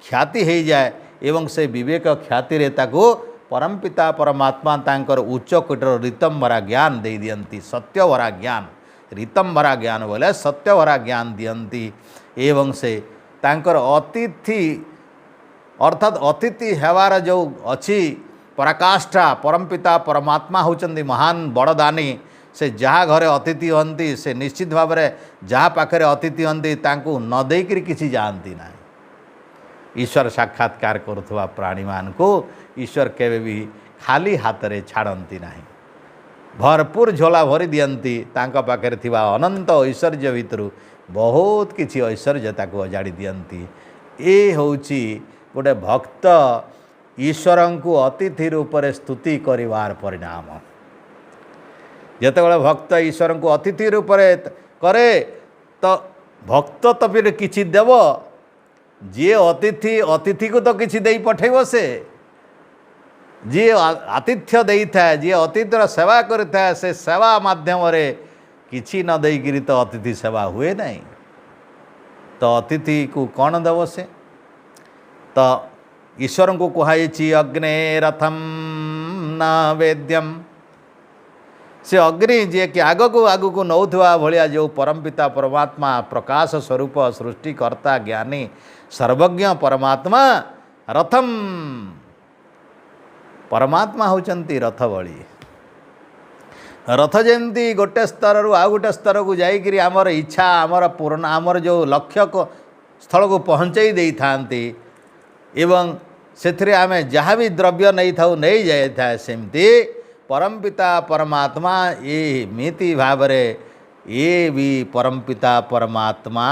ख्याति हो जाए एवं से विवेक ख्याति रे ताको परमपिता परमात्मा तांकर उच्च कोटर रीतम भरा ज्ञान दे दियंती सत्य भरा ज्ञान रीतम भरा ज्ञान बोले सत्य भरा ज्ञान दियंती एवं से तांकर अतिथि अर्थात अतिथि हेवार जो अच्छी पराकाष्ठा परमपिता परमात्मा होचंदी महान बड़दानी से जहाँ घरे अतिथि हंती से निश्चित भाव में जहाँ पाखे अतिथि हंती तांकू न देकर किसी जानती ना ईश्वर साक्षात्कार करुवा प्राणी मान को ईश्वर केवे भी खाली हाथ रे छाड़ती ना भरपूर झोला भरी दियंती तांका पाखे थिबा अनंत ऐश्वर्य भितर बहुत किसी ऐश्वर्यता को अजाड़ी दियंती ए होची गोटे भक्त ईश्वर को अतिथि रूप से स्तुति करिवार परिणाम जेतेबेले भक्त ईश्वर को अतिथि रूप करे तो भक्त तो फिर किछि देव जी अतिथि अतिथि को तो किछि देई पठेब से जी आतिथ्य देई था जी अतिथिर सेवा करिथा से सेवा माध्यम रे किछि न देइकिरी तो अतिथि सेवा हुए नहीं तो अतिथि को कौन देव से तो ईश्वर को कहुई अग्ने रथम न वेद्यम से अग्नि जी कि आग को नौथुआ भलिया जो परमपिता परमात्मा प्रकाश स्वरूप सृष्टिकर्ता ज्ञानी सर्वज्ञ परमात्मा रथम परमात्मा होचंती रथ भली रथ जमती गोटे स्तर रु आउ गोटे स्तर को जाइकरी आमर इच्छा आमर पूर्ण आमर जो लक्ष्य को स्थल को पहुँचाई दे थांती एवं से आमे जहाँ भी द्रव्य नहीं था नहीं जाए था सेमती परमपिता परमात्मा ये मिति भाव ये भी परमपिता परमात्मा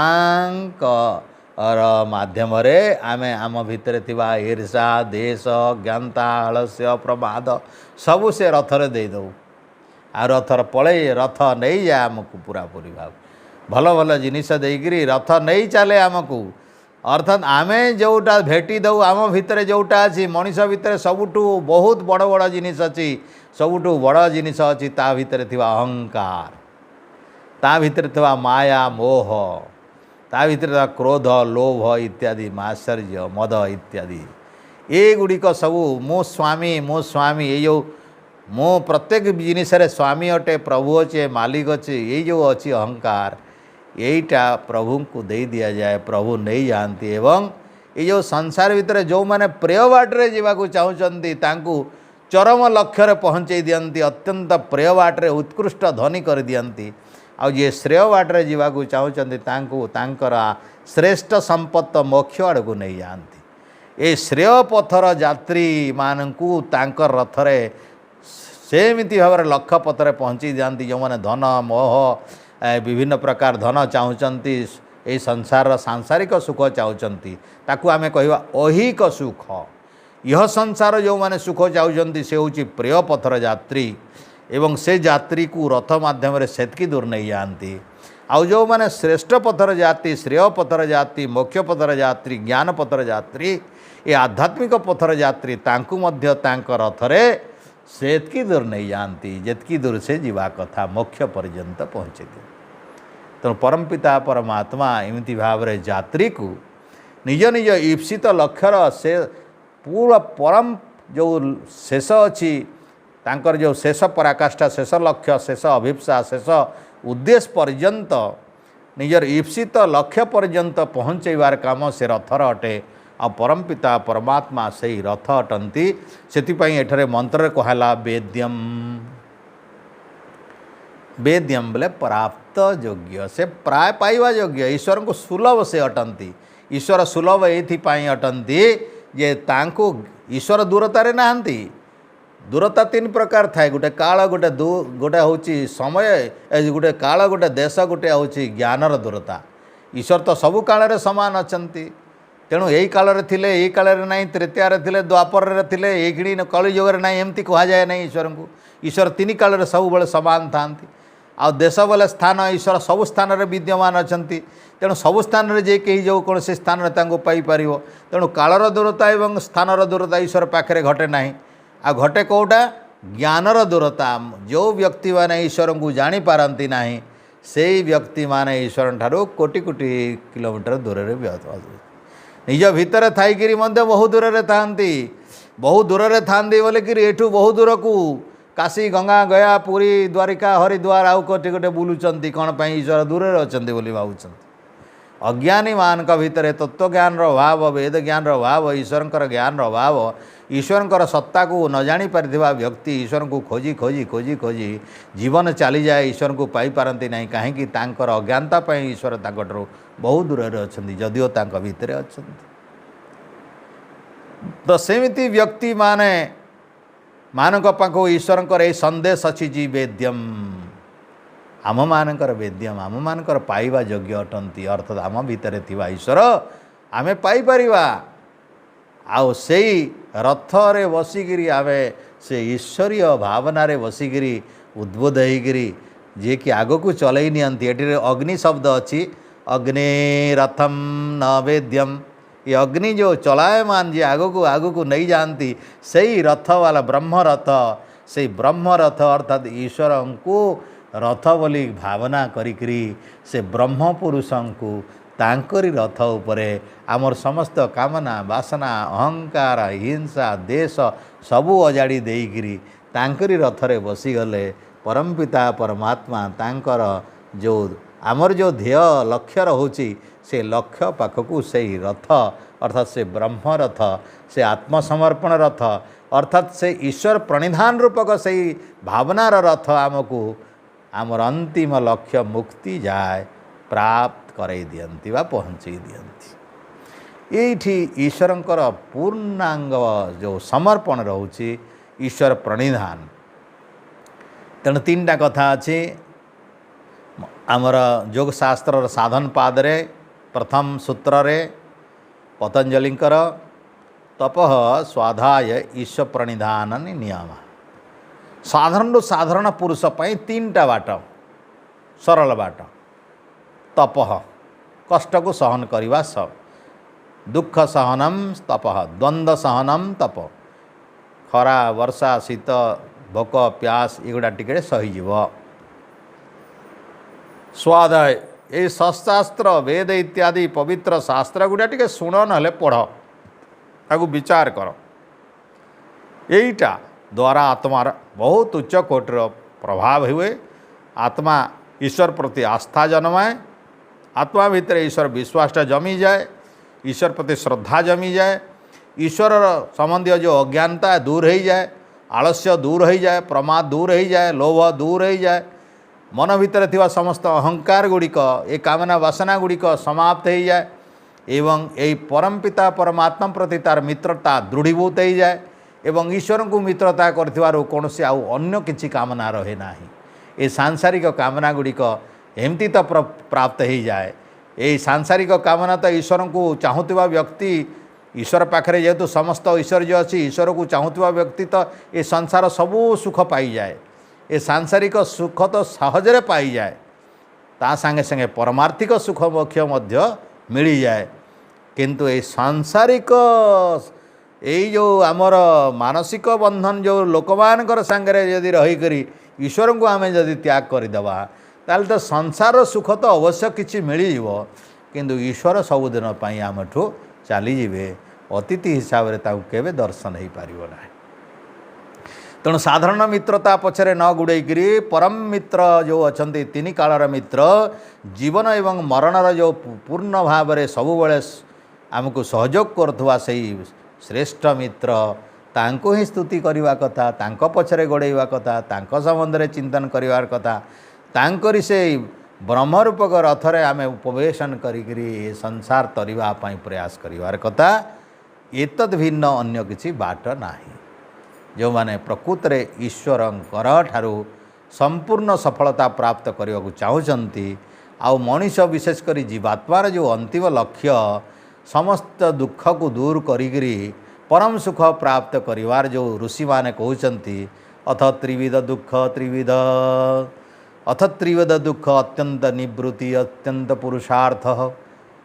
और माध्यम रे आमे आम भितर थिबा ईर्षा देश ज्ञानता आलस्य प्रमाद सबू से रथरे दे दऊ आ रथर पड़े रथ नहीं जाए आमको पूरा पूरी भाव भल भल जिनिस देकरी रथ नहीं चले आमको अर्थात आमे जोटा भेटी दऊ आम भितर जोटा अच्छी मनीष भितर सबुठू बहुत बड़ बड़ जिनिस अच्छी सबुठू बड़ जिनिस अच्छी ता भितर थिबा अहंकार ता भितर थिबा माया मोह ता भितर थिबा क्रोध लोभ इत्यादि मात्सर्य मद इत्यादि ये गुड़िक सबू मो स्वामी ये जो मो प्रत्येक जिनिस स्वामी अटे प्रभु अच्छे मालिक अच्छे ये जो अच्छी अहंकार यहीटा प्रभु को दे दिया जाए प्रभु नहीं जानती एवं ये जो संसार भितर जो मैंने प्रिय बाटे जावाक चाहती चरम लक्ष्य पहुँचे दियंती अत्यंत प्रिय बाटे उत्कृष्ट धनी कर दियंती आ ये श्रेय बाटे जावाक चाहते श्रेष्ठ संपत्त मोक्ष आड़ को नहीं जाती ये श्रेय पथर यात्री मानू रथरे सेमिति भाव लक्ष्य पथरे पहुँची जाती जो मैंने धन मोह विभिन्न प्रकार धन चाहती ये संसार सांसारिक सुख चाहती ताकू आमे कहवा ऐहिक सुख यह संसार जो माने सुख चाहती से हूँ प्रिय पथर यात्री एवं से यात्री को रथ माध्यम सेतकी दूर नहीं जाती आउ जो माने श्रेष्ठ पथर जाति श्रेय पथर जाति मोक्ष पथर यात्री ज्ञान पथर यात्री ये आध्यात्मिक पथर यात्री तांकु मध्य तांक रथरे सेतकी दूर नहीं जानती जेतकी दूर से जीवा कथा मोक्ष पर्यंत पहुँचे तेणु परमपिता परमात्मा एमती भाव रे यात्री को निज निज ईप्सित लक्ष्यर से पूरा परम जो शेष अच्छी तांकर जो शेष पराकाष्ठा शेष लक्ष्य शेष अभिप्सा शेष उद्देश्य पर्यंत निजर ईप्सित लक्ष्य पर्यंत पहुँचेबार काम से रथर अटे आ परमपिता परमात्मा से ही रथ अटंती से एठरे मंत्र कहला वेद्यम वेद्यम बोले प्राप्त योग्य से प्राय पाइबा योग्य ईश्वर को सुलभ से अटंती ईश्वर सुलभ ये अटंती जे तांको ईश्वर दूरतारे नाहंती दूरता तीन प्रकार थाए गोटे काल गोटे गोटे हूँ समय गोटे काल गोटे देश गोटे हूँ ज्ञानर दूरता ईश्वर तो सबु काल सामान अछंती तेणु यही काल यही काल ना तृतीय थे द्वापर थे ये कलिजुग ना एमती कहुए ना ईश्वर को ईश्वर तीन काल सब बड़े सामान था आ देश बोले स्थान ईश्वर सबु स्थान विद्यमान अच्छा तेणु सबु स्थान में जे कहीं जो कौन से स्थान में पाइपर तेणु कालर दूरता और स्थानर दूरता ईश्वर पाखे घटे ना आ घटे कौटा ज्ञानर दूरता जो व्यक्ति मैंने ईश्वर को जापारती ना से व्यक्ति मैंने ईश्वर ठारू कोटि कोटि किलोमीटर दूर निज भितर थी बहुत दूर था बहुत दूर था बोलिकी एठू बहुत दूर को काशी गंगा गया पुरी द्वारिका हरिद्वार आउ कोटे गोटे बुलुचंती कौन पर ईश्वर दूर अच्छे बोली भावुं अज्ञानी मान भितर तत्वज्ञान अभाव वेद ज्ञान अभाव ईश्वर ज्ञान अभाव ईश्वर सत्ता को न जानी पारिथिबा व्यक्ति ईश्वर को खोजी खोजी खोजी खोजी जीवन चली जाए ईश्वर को पाई पारती नहीं कहीं अज्ञानता ईश्वर ताकठू बहुत दूर अच्छा जदिओ भितर अच्छा तो सेमिति व्यक्ति माने मानक पाखु ईश्वर ये संदेश अच्छी जी वेद्यम आम मानकर वेद्यम आम मानकर पाइबा योग्य अटंती अर्थात आम भितर थिबा ईश्वर आमे पाई परिबा आउ सेई रथ रे बसिकिरी आमे से ईश्वरीय भावना रे बसिकिरी उद्बोध होइकिरी जे कि आगो को चलई नियंती एठी अग्नि शब्द अच्छी अग्नि रथम न वेद्यम ये अग्नि जो चलायमान जी आगो को नहीं जानती सही रथ वाला ब्रह्म रथ से ब्रह्म रथ अर्थात ईश्वर को रथ बोली भावना करी से ब्रह्म पुरुष को तांकरी रथ उपरे आमर समस्त कामना वासना अहंकार हिंसा देश सबू अजाड़ी देकरी तांकरी रथरे बसीगले परमपिता परमात्मा तांकर जो आमर जो ध्येय लक्ष्य रहुची से लक्ष्य पाखकू से रथ अर्थात से ब्रह्म रथ से आत्मसमर्पण रथ अर्थात से ईश्वर प्रणिधान रूपक से भावनार रथ आमको आमर अंतिम लक्ष्य मुक्ति जाए प्राप्त करई दियंती वा पहुँचई दियंती एठी ईश्वरंकर पूर्णांग जो समर्पण रहुची ईश्वर प्रणिधान तेणु तीन टा कथा अच्छी आमर योग शास्त्र साधन पादरे प्रथम सूत्र रे पतंजलिंकर तपः स्वाधाय ईश्वर प्रणिधान नियम साधारण साधारण पुरुष पर तीन टा बाट सरल बाट तपः कष्ट को सहन करवा सब दुख सहनम तपः द्वंद्व सहनम तप खरा वर्षा शीत भोक प्यास एगुड़ा टिके सहीजीव स्वाध्याय ये सशास्त्र वेद इत्यादि पवित्र शास्त्र गुड़ा टिके शुण ना पढ़ ताकू विचार कर यहीटा द्वारा आत्मार बहुत उच्च कोटर प्रभाव हुए आत्मा ईश्वर प्रति आस्था जन्माए आत्मा भितर ईश्वर विश्वास जमी जाए ईश्वर प्रति श्रद्धा जमी जाए ईश्वर संबंधी जो अज्ञानता दूर हो जाए आलस्य दूर हो जाए प्रमाद दूर हो जाए लोभ दूर हो जाए मन भितर थिबा समस्त अहंकार गुड़िक ए कामना वासना गुड़िक समाप्त हो जाए एवं यही परमपिता परमात्मा प्रति तार मित्रता दृढ़ीभूत हो जाए एवं ईश्वर को मित्रता कर कौन से आउ अन्य किसी कामना रहे ना ये सांसारिक कामना गुड़िक एमती तो प्राप्त हो जाए ये सांसारिक कामना तो ईश्वर को चाहूवा व्यक्ति ईश्वर पाखे जेहेतु समस्त ऐश्वर्य अच्छी ईश्वर को चाहूवा व्यक्ति तो ये संसार सबू सुख पाई जाए ये सांसारिक सुख तो सहजरे पाई जाए ता संगे संगे परमार्थिक सुख मोक्ष मध्य मिल जाए किंतु ये सांसारिक यही जो आमर मानसिक बंधन जो लोक मानकर सांगरे यदि रहीकरी ईश्वर को आम जदि त्याग करदेवा ताल तो संसार सुख तो अवश्य किसी मिल किंतु ईश्वर सबुदिन आमठू चलीजे अतिथि हिसाब से केवे दर्शन हो पार ना तेणु साधारण मित्रता पछरे न गुड़ेकरी परम मित्र जो अच्छा तीन कालर मित्र जीवन एवं मरणर जो पूर्ण भाव में सबुबले आमको सहयोग करुवा से श्रेष्ठ मित्र तांको ही स्तुति करवा कथा तांको पछरे गोड़ेवा कथा तांको संबंध में चिंतन करिवार कथा तांकरी से ब्रह्मरूपक रथरे आम उपवेशन करी संसार तरिवा प्रयास करिवार कथा एतद भिन्न अन्य किसी बाट नाही जो माने प्रकृत रे ईश्वरंकर ठारू संपूर्ण सफलता प्राप्त करने को चाहूँगी आउ मनीष विशेषकर जीवात्मार जो अंतिम लक्ष्य समस्त दुख को दूर करी परम सुख प्राप्त करिवार जो ऋषि माने कहते अथ त्रिविध दुख अत्यंत निवृत्ति अत्यंत पुरुषार्थ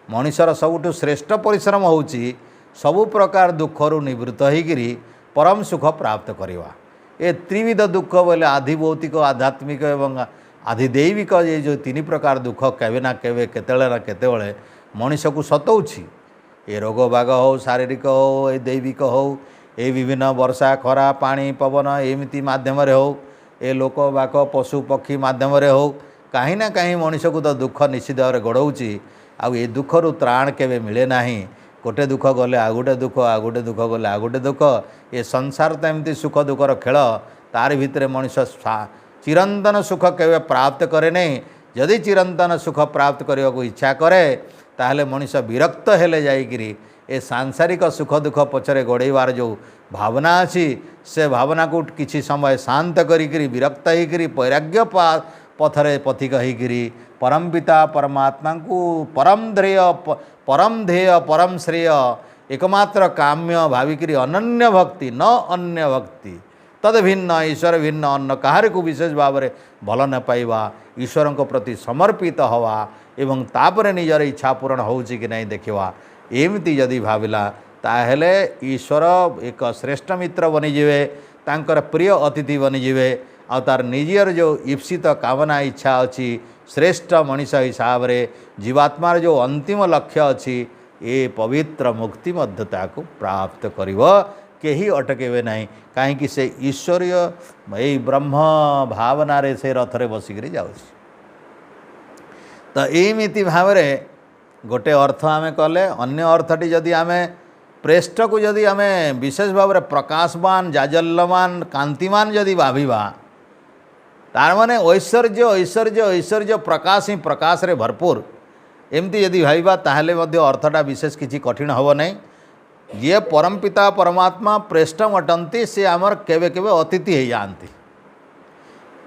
मनीषर सबुठु श्रेष्ठ परिश्रम होउची सबु प्रकार दुखरु निवृत्त होकर परम सुख प्राप्त करवा ये त्रिविध दुख बोले आधिभौतिक आध्यात्मिक एवं आधिदैविक ये जो तीन प्रकार दुख केवे ना केवे केतेले ना केतेबेले मनीष को सताउछि ये रोग बाग हो शारीरिक हो ये दैविक हो ए विभिन्न वर्षा खरा पानी पवन एमती माध्यम हो ए लोक बाक पशु पक्षी माध्यम हो कहीं ना कहीं मनीष को तो दुख निश्चित भाव में गोड़ाऊँगी आउ ए दुखर त्राण केवे मिले ना गोटे दुख गले आ गोटे दुख आ गोटे दुख गले आ गोटे दुख ये संसार तो एमती सुख दुखर खेल तार भितर मनीष चिरंतन सुख केवे प्राप्त करे नहीं जदि चिरंतन सुख प्राप्त करने को इच्छा करे ताहले मनीष विरक्त हेले जाइकिरी ए सांसारिक सुख दुख पछरे गोड़ेबार जो भावना अच्छी से भावना को किसी समय शांत करी विरक्त होकर वैराग्य पथरे पथिक होकर परम पिता परमात्मा को परम ध्येय परम श्रेय एकमात्र काम्य भाविक अनन्य भक्ति न अन्य भक्ति तद भिन्न ईश्वर भिन्न अन्न कहार को विशेष भाव में भल न पाइबा ईश्वर को प्रति समर्पित हवा एवं तापर निजर इच्छा पूरण होउची कि नहीं देखा एमती जदि भाविला ताहेले ईश्वर एक श्रेष्ठ मित्र बनीजे तांकर प्रिय अतिथि बनीजे आ तार निजर जो ईप्सित कामना इच्छा अच्छी श्रेष्ठ मनीष हिसाब से जीवात्मार जो अंतिम लक्ष्य अच्छी ये पवित्र मुक्ति मध्यता को प्राप्त करिव केही अटकेबे नहीं कहीं से ईश्वरीय यही ब्रह्म भावना रे से रथरे बसिक जाऊँ तो एमती भाव में गोटे अर्थ आम कले अन्य अर्थटी जदि आम प्रेष्ठ को जदि आम विशेष भाव में प्रकाशवान जाजल्यमान कांतिमान जदि भाविबा तार माने ऐश्वर्य ऐश्वर्य ऐश्वर्य प्रकाश ही प्रकाश रे भरपूर एमती यदि भाविबा ताहले मध्य अर्थटा विशेष किसी कठिन हब नहीं ये परमपिता परमात्मा प्रेष्ठम अटंती से आमर केवे केवे अतिथि हो जाती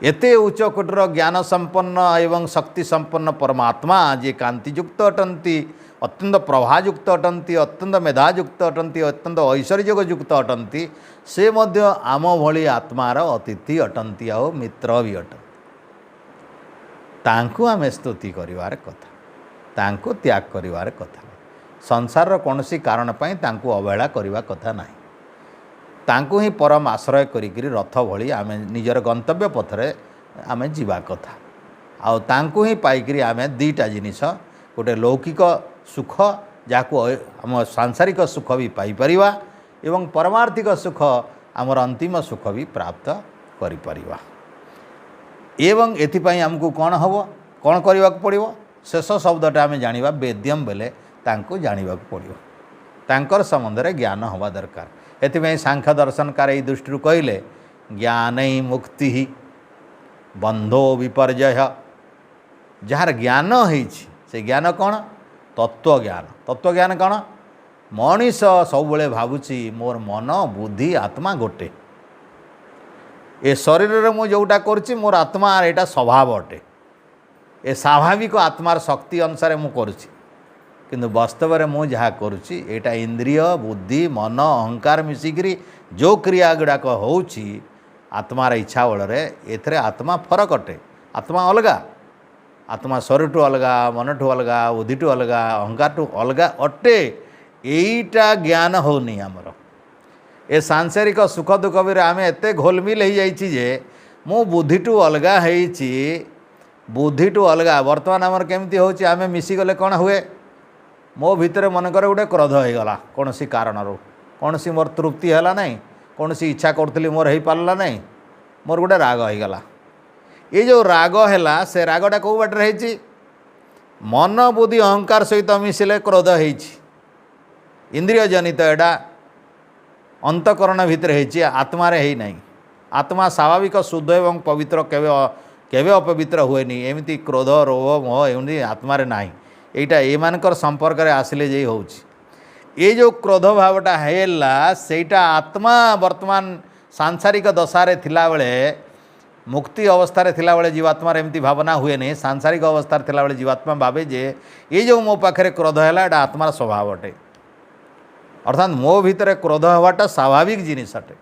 एते उच्च कोटर ज्ञान संपन्न एवं शक्ति संपन्न परमात्मा जे कांतियुक्त अटंती अत्यंत प्रभायुक्त अटंती अत्यंत मेधायुक्त अटंती अत्यंत ऐश्वर्ययुक्त अटंती से मध्य आम भली आत्मार अतिथि अटंती आ मित्र भी अटंती तांकु आमे स्तुति करिवार कथा तांकु त्याग करिवार कथा संसार कौनसी कारण पाई तांकु अवहेला करवा कथा नहीं तांकु ही परम आश्रय करिकिरी रथ भली आमे निजर गंतव्य पथरे आमे जीवा कथा आउ तांकु ही पाइकिरी आमे दीटा जिनिस गोटे लौकिक सुख जाको आम सांसारिक सुख भी पाई परिवा एवं परमार्थिक सुख आमर अंतिम सुख भी प्राप्त करि परिवा एवं एथिपाई आमको कौन हम कौन करने पड़ो शेष शब्दटा आम जाना वेद्यम बेले तांको जाना पड़ो तांकर संबंध में ज्ञान हवा दरकार एथिपाई सांख्य दर्शनकार ये दृष्टि कहले ज्ञान ही मुक्ति ही बंधो विपर्जय जार ज्ञान होइछि से ज्ञान कौन तत्व ज्ञान कौन मनीष सब भावुची मोर मन बुद्धि आत्मा गोटे ए शरीर रे मु जोटा करछि मोर आत्मा एटा स्वभाव अटे ए स्वाभाविक आत्मार शक्ति अनुसार मु करुछि किंतु वास्तव में मु जहाँ करुछि एटा इंद्रिय बुद्धि मन अहंकार मिसिकरी जो क्रिया गुड़ाक होउछि आत्मार इच्छा बल एथरे आत्मा फरक अटे आत्मा अलगा आत्मा शरीर टू अलगा मन टू अलगा बुद्धि टू अलगा अहंकार टू अलगा अटे एटा ज्ञान होनी आमर ए सांसारिक सुख दुख भी आम एत घोलमिल हो जाइए मु बुद्धि टू अलगा होइछि बुद्धि टू अलगा बर्तमान आमर केमती होछि आमे मिसिगले कौन हुए मो भितर मनकर गोटे क्रोध हो गला कौन सी कारण कौन सी मोर तृप्ति है ना कौन सी इच्छा करी मोर हो पारा ना मोर गोटे राग हो गला ये जो राग है से रागटा कौ बाटर होइछि मन बुद्धि अहंकार सहित मिसिले क्रोध होइछि इंद्रिय जनित एटा अंतकरण भितर होइछि आत्मा रे है नहीं आत्मा स्वाभाविक शुद्ध एवं पवित्र केवे केवे अपवित्र हुएनी एमती क्रोध रोह मोह एमती आत्मा रे नाही एटा एमानकर संपर्क रे आसिले जे होउछि ये जो क्रोध भावटा हैला सेटा आत्मा वर्तमान सांसारिक दशारे थिला बेले मुक्ति अवस्था थिला बेले जीवात्मा एमती भावना हुए नहीं सांसारिक अवस्था थिला बेले जीवात्मा भावे जे ये जो मो पाखे क्रोध है एटा आत्मार स्वभाव अटे अर्थात मो भितर क्रोध हवाटा स्वाभाविक जिनिस अटे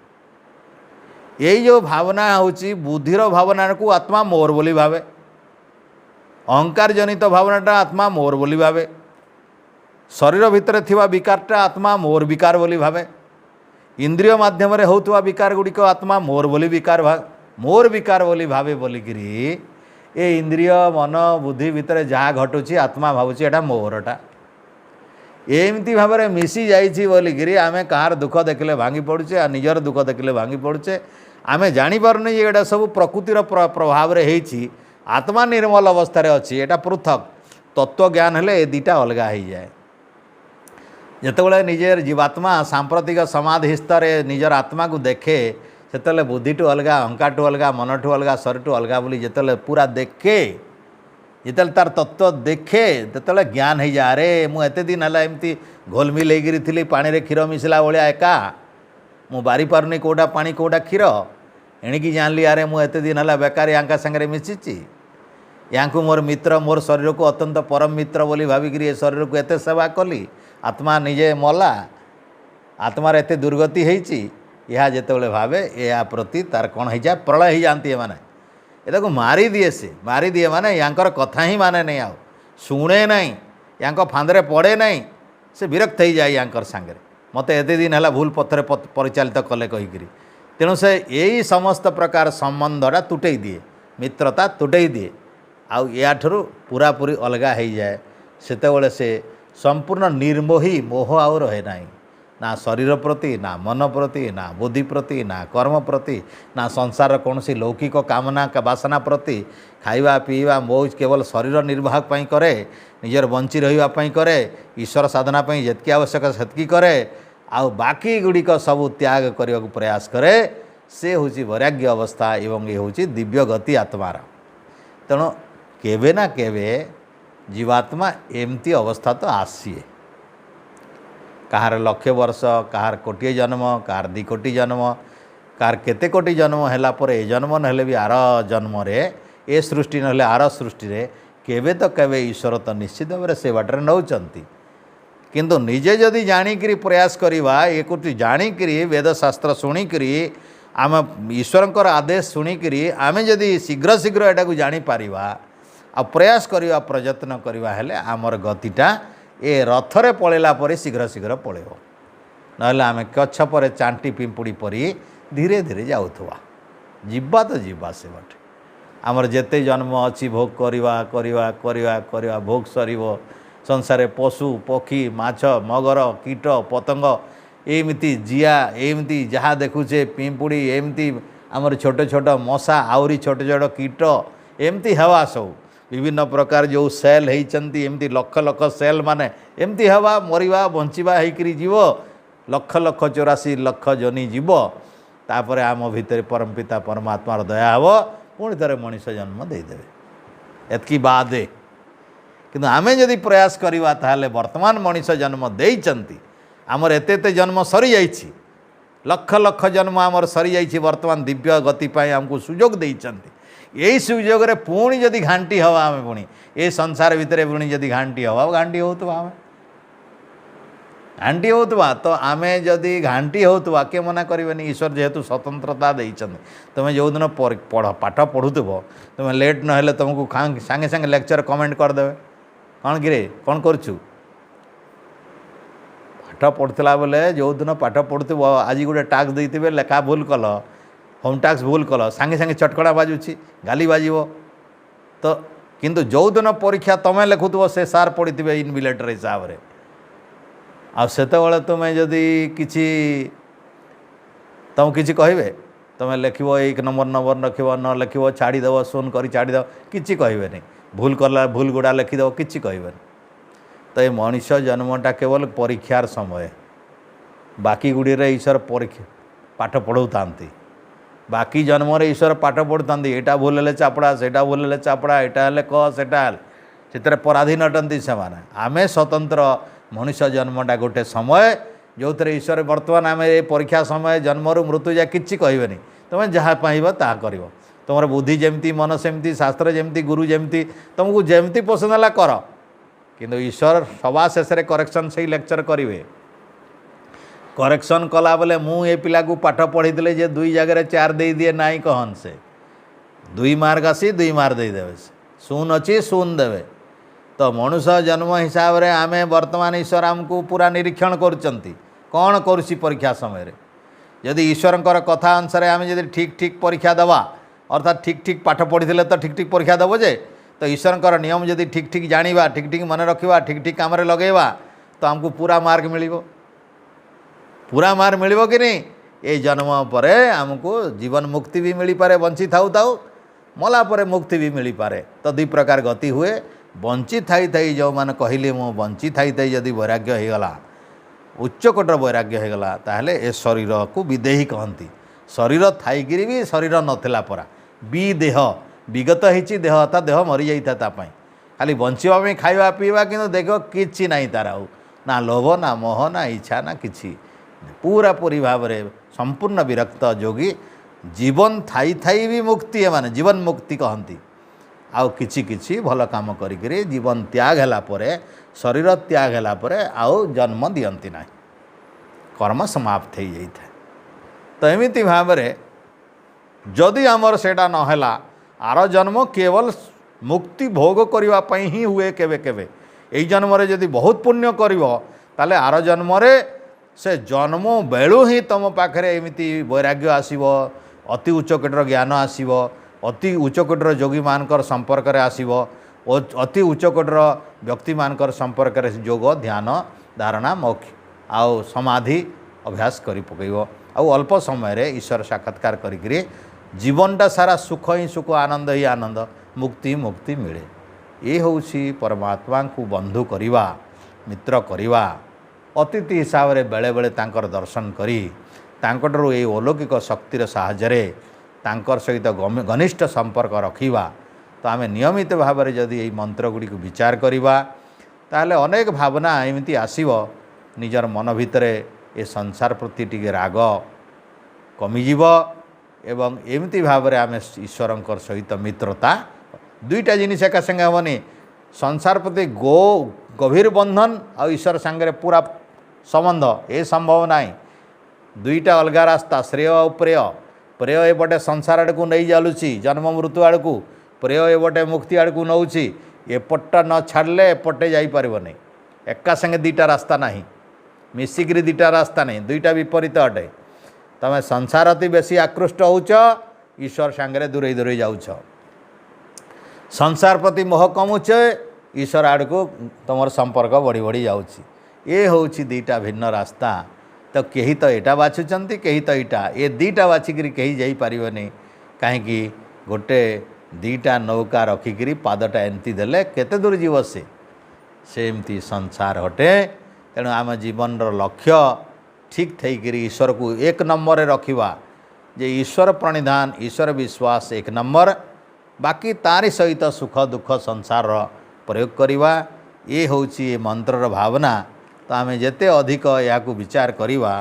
यही जो भावना होची बुद्धिर भावना को आत्मा मोर बोली भावे अहंकार जनित भावनाटा आत्मा मोर बोली भावे शरीर भितर थिवा विकारटा आत्मा मोर विकार बोली भावे इंद्रिय माध्यम रे होतुवा विकार गुड़िक आत्मा मोर बोली विकार बोली भावे बोलिकी ए इंद्रिय मन बुद्धि भितर जहाँ घटुची आत्मा भावुची एटा मोरटा एमती भाव में मिसी जाइए बोलिकी आम कहार दुख देखले भांगी पड़ुचे आ निजर दुख देखले भांगी पड़ुचे आम जापारे ये सब प्रकृतिर प्रभाव में होती आत्मा निर्मल अवस्था अच्छी एटा पृथक तत्व ज्ञान हेले ए दुटा अलग हो जाए जितेबाला निजे जीवात्मा सांप्रतिक समाधि स्तर निजर आत्मा को देखे से बुद्धि टू अलग अहंकार टू अलग मन टू अलग शरीर टू अलग बोली जिते पूरा देखे जिते तार तत्व देखे जिते ज्ञान हो जाए अरे मुझे दिन है एमती घोलमिल होती पानी रे क्षीर मिसला भाया एका मु बारी पारुनी कौटा पानी कौटा क्षीर एणिकी जानली अरे मुझे दिन है बेकार या सागर मिशिची या मोर मित्र मोर शरीर को अत्यंत परम मित्र बोली भाविक ये शरीर को एत सेवा कली आत्मा निजे मला आत्मार एत दुर्गति होती यह जिते भावे या प्रति तार कौन हो जाए प्रलय हो जाती मैंने ये मारी दिए से मारी दिए माने यांकर कथा ही माने नहीं आओ शुणे नहीं यांक फांदरे पड़े नहीं से विरक्त हो जाए यांकर सांगे मत एत दिन है भूल पथरे परिचालित कले कहीकि तेणु से यही समस्त प्रकार संबंधटा तुटई दिए मित्रता तुटई दिए आउ या ठुरु पूरा पूरी अलग हो जाए सेतेबेले से संपूर्ण निर्मोही मोह आउ रहे नहीं ना शरीर प्रति ना मन प्रति ना बुद्धि प्रति ना कर्म प्रति ना संसार कौन सी लौकिक कामना का बासना प्रति खाइबा पीवा मौज केवल शरीर निर्वाह पाई करे निजर बंची रही करे ईश्वर साधना पाई जितकी आवश्यक सेतकी करे आउ बाकी गुड़िक सब त्याग करने को प्रयास करे से हूँ वैराग्य अवस्था एवं ये हूँ दिव्य गति आत्मार तेणु केवे ना केवे जीवात्मा एमती अवस्था तो आसीए कहार लक्ष वर्ष कहार कोटी जन्म कहार 2 कोटी जन्म कहार केते कोटी जन्म हैला पर ए जन्म नहले भी आर जन्म रे ए सृष्टि नहले आर सृष्टि रे केवे तो केवे ईश्वर तो निश्चित भाव से बाटर नौचंती किंतु निजे जदि जाणिकी प्रयास करवा ये कुछ जाणिकी वेदशास्त्र शुणिकी आम ईश्वर आदेश शुणिकी आम जदि शीघ्र शीघ्र एटा को जापर आ प्रयास करवा प्रयत्न करवा हेले आमर गतिटा ए रथरे पलैला परे शीघ्र शीघ्र पलैब ना आम कच्छ पर चांटी पिंपुड़ी परी धीरे धीरे जाऊथवा जीवा तो जीवा से बाटे आमर जेते जन्म अच्छी भोग करवा करवा करवा करवा भोग सरीब संसार पशु पक्षी माछ मगर कीट पतंग एमती जिया एमती जहाँ देखुचे पिंपुड़ी एमती आमर छोट छोट मशा आहरी छोट छोट कीट एमती हवा सब विभिन्न प्रकार जो सेल होती एमती लक्ष लक्ष सेल माने एमती हवा मरिबा बंचिबा होकरी जीव लक्ष लक्ष 84 लक्ष जनी जीव तापर आम भितर परम पिता परमात्मार दया हे पुणी थे मनीष जन्म देदेवे एतकी बादे किंतु आमे जदि प्रयास करवा ताहले वर्तमान मनीष जन्म देइचंती आमर एते एते जन्म सरी जाइछि लक्ष लक्ष जन्म आमर सरी जाइछि वर्तमान दिव्य गति पाई आमको सुजोग देइचंती यही सुजोग रे पुणी जदि घांटी हवा आमे पुणी ए संसार भितर पुणी जदि घांटी हवा घांटी होतबा आमे घांटी होतबा तो आमे जदि घांटी होतबा के मना करिवेनी ईश्वर जेहेतु स्वतंत्रता देइचंती तुमे जो दिन पाठ पढ़ुथबो तुमे लेट न हेले तुमको सांगे सांगे लेक्चर कमेंट कर देबे कौन किरे कौन करछु पाठ पढ़ुला बेले जो दिन पाठ पढ़ुथबो आज गोटे टास्क देइथिबे लेखा भूल कल होम टास्क भूल कल सांगे सांगे चटकड़ा बाजुची गाली बाजिबो तो किंतु जो दिन परीक्षा तमें लिखुथबो से सार पढ़िथिबे इनविलेटर हिसाब रे आ सेतेबेले तुमे जदि किछि तुम किछि कहबे तुमे लिखिबो 1 नंबर रखिबो न लिखिबो छाड़ी देबो शून करी छाड़ी देबो किछि कहबे नहीं भूल करला भूल गुड़ा लिखिदेव किसी कहबेनि तो ये मनुष्य जन्मटा केवल परीक्षार समय बाकी गुड़ी रे ईश्वर परीक्षा पाठ पढ़ाऊ बाकी जन्म रे ईश्वर पाठ पढ़ुता यहाँ भूल हेले चापड़ा सेटा भूल हेले चापड़ा यहाँ हेले कह सेटा से पराधीन अटंती से आमे स्वतंत्र मनुष्य जन्मटा गोटे समय जो थे ईश्वर वर्तमान आम ये परीक्षा समय जन्मरू मृत्यु जाए किसी कहबेनि तुम जहाँ पाइब ताहा कर तुम बुद्धि जमती मन सेमती शास्त्र जमती गुरु जमती तुमको जमती पसंद है कर किंतु ईश्वर सभा शेष करेक्शन से लेक्चर करेंगे करेक्शन कला बेले मु ए पिला को पाठ पढ़ी जे 2 जगह 4 दे दिए नाई कहन से 2 मार्क आसी 2 मार्क देदेवे शून अच्छी शून देवे तो मनुष्य जन्म हिसाब रे आमे वर्तमान ईश्वर आमको पूरा निरीक्षण करुचंती कौन करुसी परीक्षा समय यदि ईश्वर कथा अनुसार आम जब ठीक ठीक परीक्षा दवा अर्थात ठीक ठीक पाठ पढ़ी तो ठीक ठीक परीक्षा देव जे तो ईश्वर नियम जदि ठीक ठीक जाना ठीक ठीक मन रखा ठीक ठीक कम लगेवा तो आमको पूरा मार्ग मिल पूरा मार्ग मिल कि नहीं ये जन्म पर आमको जीवन मुक्ति भी मिल पारे बंची थाऊ थाऊ मला पर मुक्ति भी मिल पारे तो दुई प्रकार गति हुए बंची थाई थाई जो मैंने कहले मो बंची थाई थाई जदि वैराग्य होगला उच्चकोटर वैराग्य होगला ताहले ए शरीर को विदेही कहती शरीर थाईकि भी शरीर नथिला परा विदेह विगत होती देह अर्थात देह मरी जाता खाली बंचापी खावा पीवा कि देख कि ना तार आउ ना लोभ ना मोह ना इच्छा ना कि पूरा पूरी भाव में संपूर्ण विरक्त जोगी जीवन थाई थाई भी मुक्ति माने जीवन मुक्ति कहती आउ किछि किछि भल काम करिकरी जीवन त्याग होला परे शरीर त्याग होला परे आउ जन्म दियंती ना कर्म समाप्त हो जाए तो एमिति भाव में जदि आमर सेटा नहला आर जन्म केवल मुक्ति भोग करने ही हुए केवे केवे यही जन्म रे जदि बहुत पुण्य करिवो ताले आर जन्म रे से जन्म बेलू ही तुम पाखे एमती वैराग्य आसीबो अति उच्चकोटर ज्ञान आसीबो अति उच्चकोटर जोगी मानकर संपर्क रे आसीबो अति उच्चकोटर व्यक्ति मानकर संपर्क रे जोग ध्यान धारणा मोक्ष आउ समाधि अभ्यास करि पकइबो आउ अल्प समय रे ईश्वर साक्षात्कार करिकरी जीवनटा सारा सुख ही सुख आनंद ही आनंद मुक्ति मुक्ति मिले ये हूँ परमात्मा को बंधु करवा मित्र करवा अतिथि हिसाब से बेले बेले तांकर दर्शन करी तांकटरू ये अलौकिक शक्तिर साहाय्य तांकर सहित घनिष्ठ संपर्क रखिवा तो आम नियमित भाव में जदि ये मंत्र गुड़ी को विचार करवा ताहले अनेक भावना एमती आसीबो निजर मन भितर ये संसार प्रति टिके राग कमिजीव एवं एमती भाव में आम ईश्वर सहित मित्रता दुईटा जिनिस एका संगे हेनी संसार प्रति गभीर बंधन आ ईश्वर सांगे पूरा संबंध ये संभव ना दुईटा अलग रास्ता श्रेय और प्रेय प्रेय एपटे संसार आड़ को नहीं जालुची जन्म मृत्यु आड़ को प्रेय एपटे मुक्ति आड़ को नौ एपट न छाड़ले एपटे जापर नहीं एका संगे दुईटा रास्ता ना मिसिक दुईटा रास्ता नहीं दुईटा विपरीत अटे तमें संसार अति बेसी आकृष्ट होच ईश्वर सांगे दूरे दूरे जाऊछ संसार प्रति मोह कमुचे ईश्वर आड़ को तुम संपर्क बढ़ी बढ़ी जाऊँगी ये हूँ दुईटा भिन्न रास्ता तो कहीं तो यहाँ बाछुंट कहीं तो यहाँ ये दुईटा बाछिकी कहीं जापर नहीं कहीं गोटे दुईटा नौका रखिकी पादटा एमती देले केते दूर जीव सेमती संसार हटे तेणु आम जीवन लक्ष्य ठीक थी ईश्वर को एक नंबर रखा जे ईश्वर प्रणिधान ईश्वर विश्वास एक नंबर बाकी तारी सहित सुख दुख संसार प्रयोग करवा ये हूँ ये मंत्रर भावना तो आम जेते अधिक या विचार करवा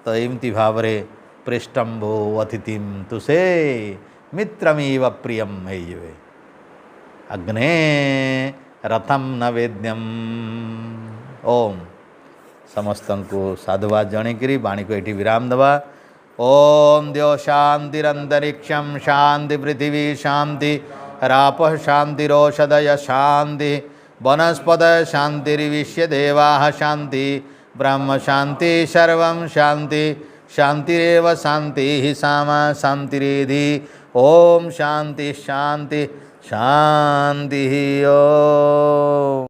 तो एमती भाव में पृष्ठम्भो अतिथिम तुसे मित्रमेव प्रियम हे अग्ने रथम न वेद्यम ओम समस्त को साधुवाद जणिकी वाणी को ये विराम दवा ओम द्यो शांतिरंतरिक्षम शांति पृथिवी शांति राप शांतिरोषधय शांति वनस्पत शांतिर्विश्य देवाः शांति ब्रह्म शांति सर्वं शांति शांतिरेव शांति सामा शांतिरेधि ओम शांति शांति शांति ओम।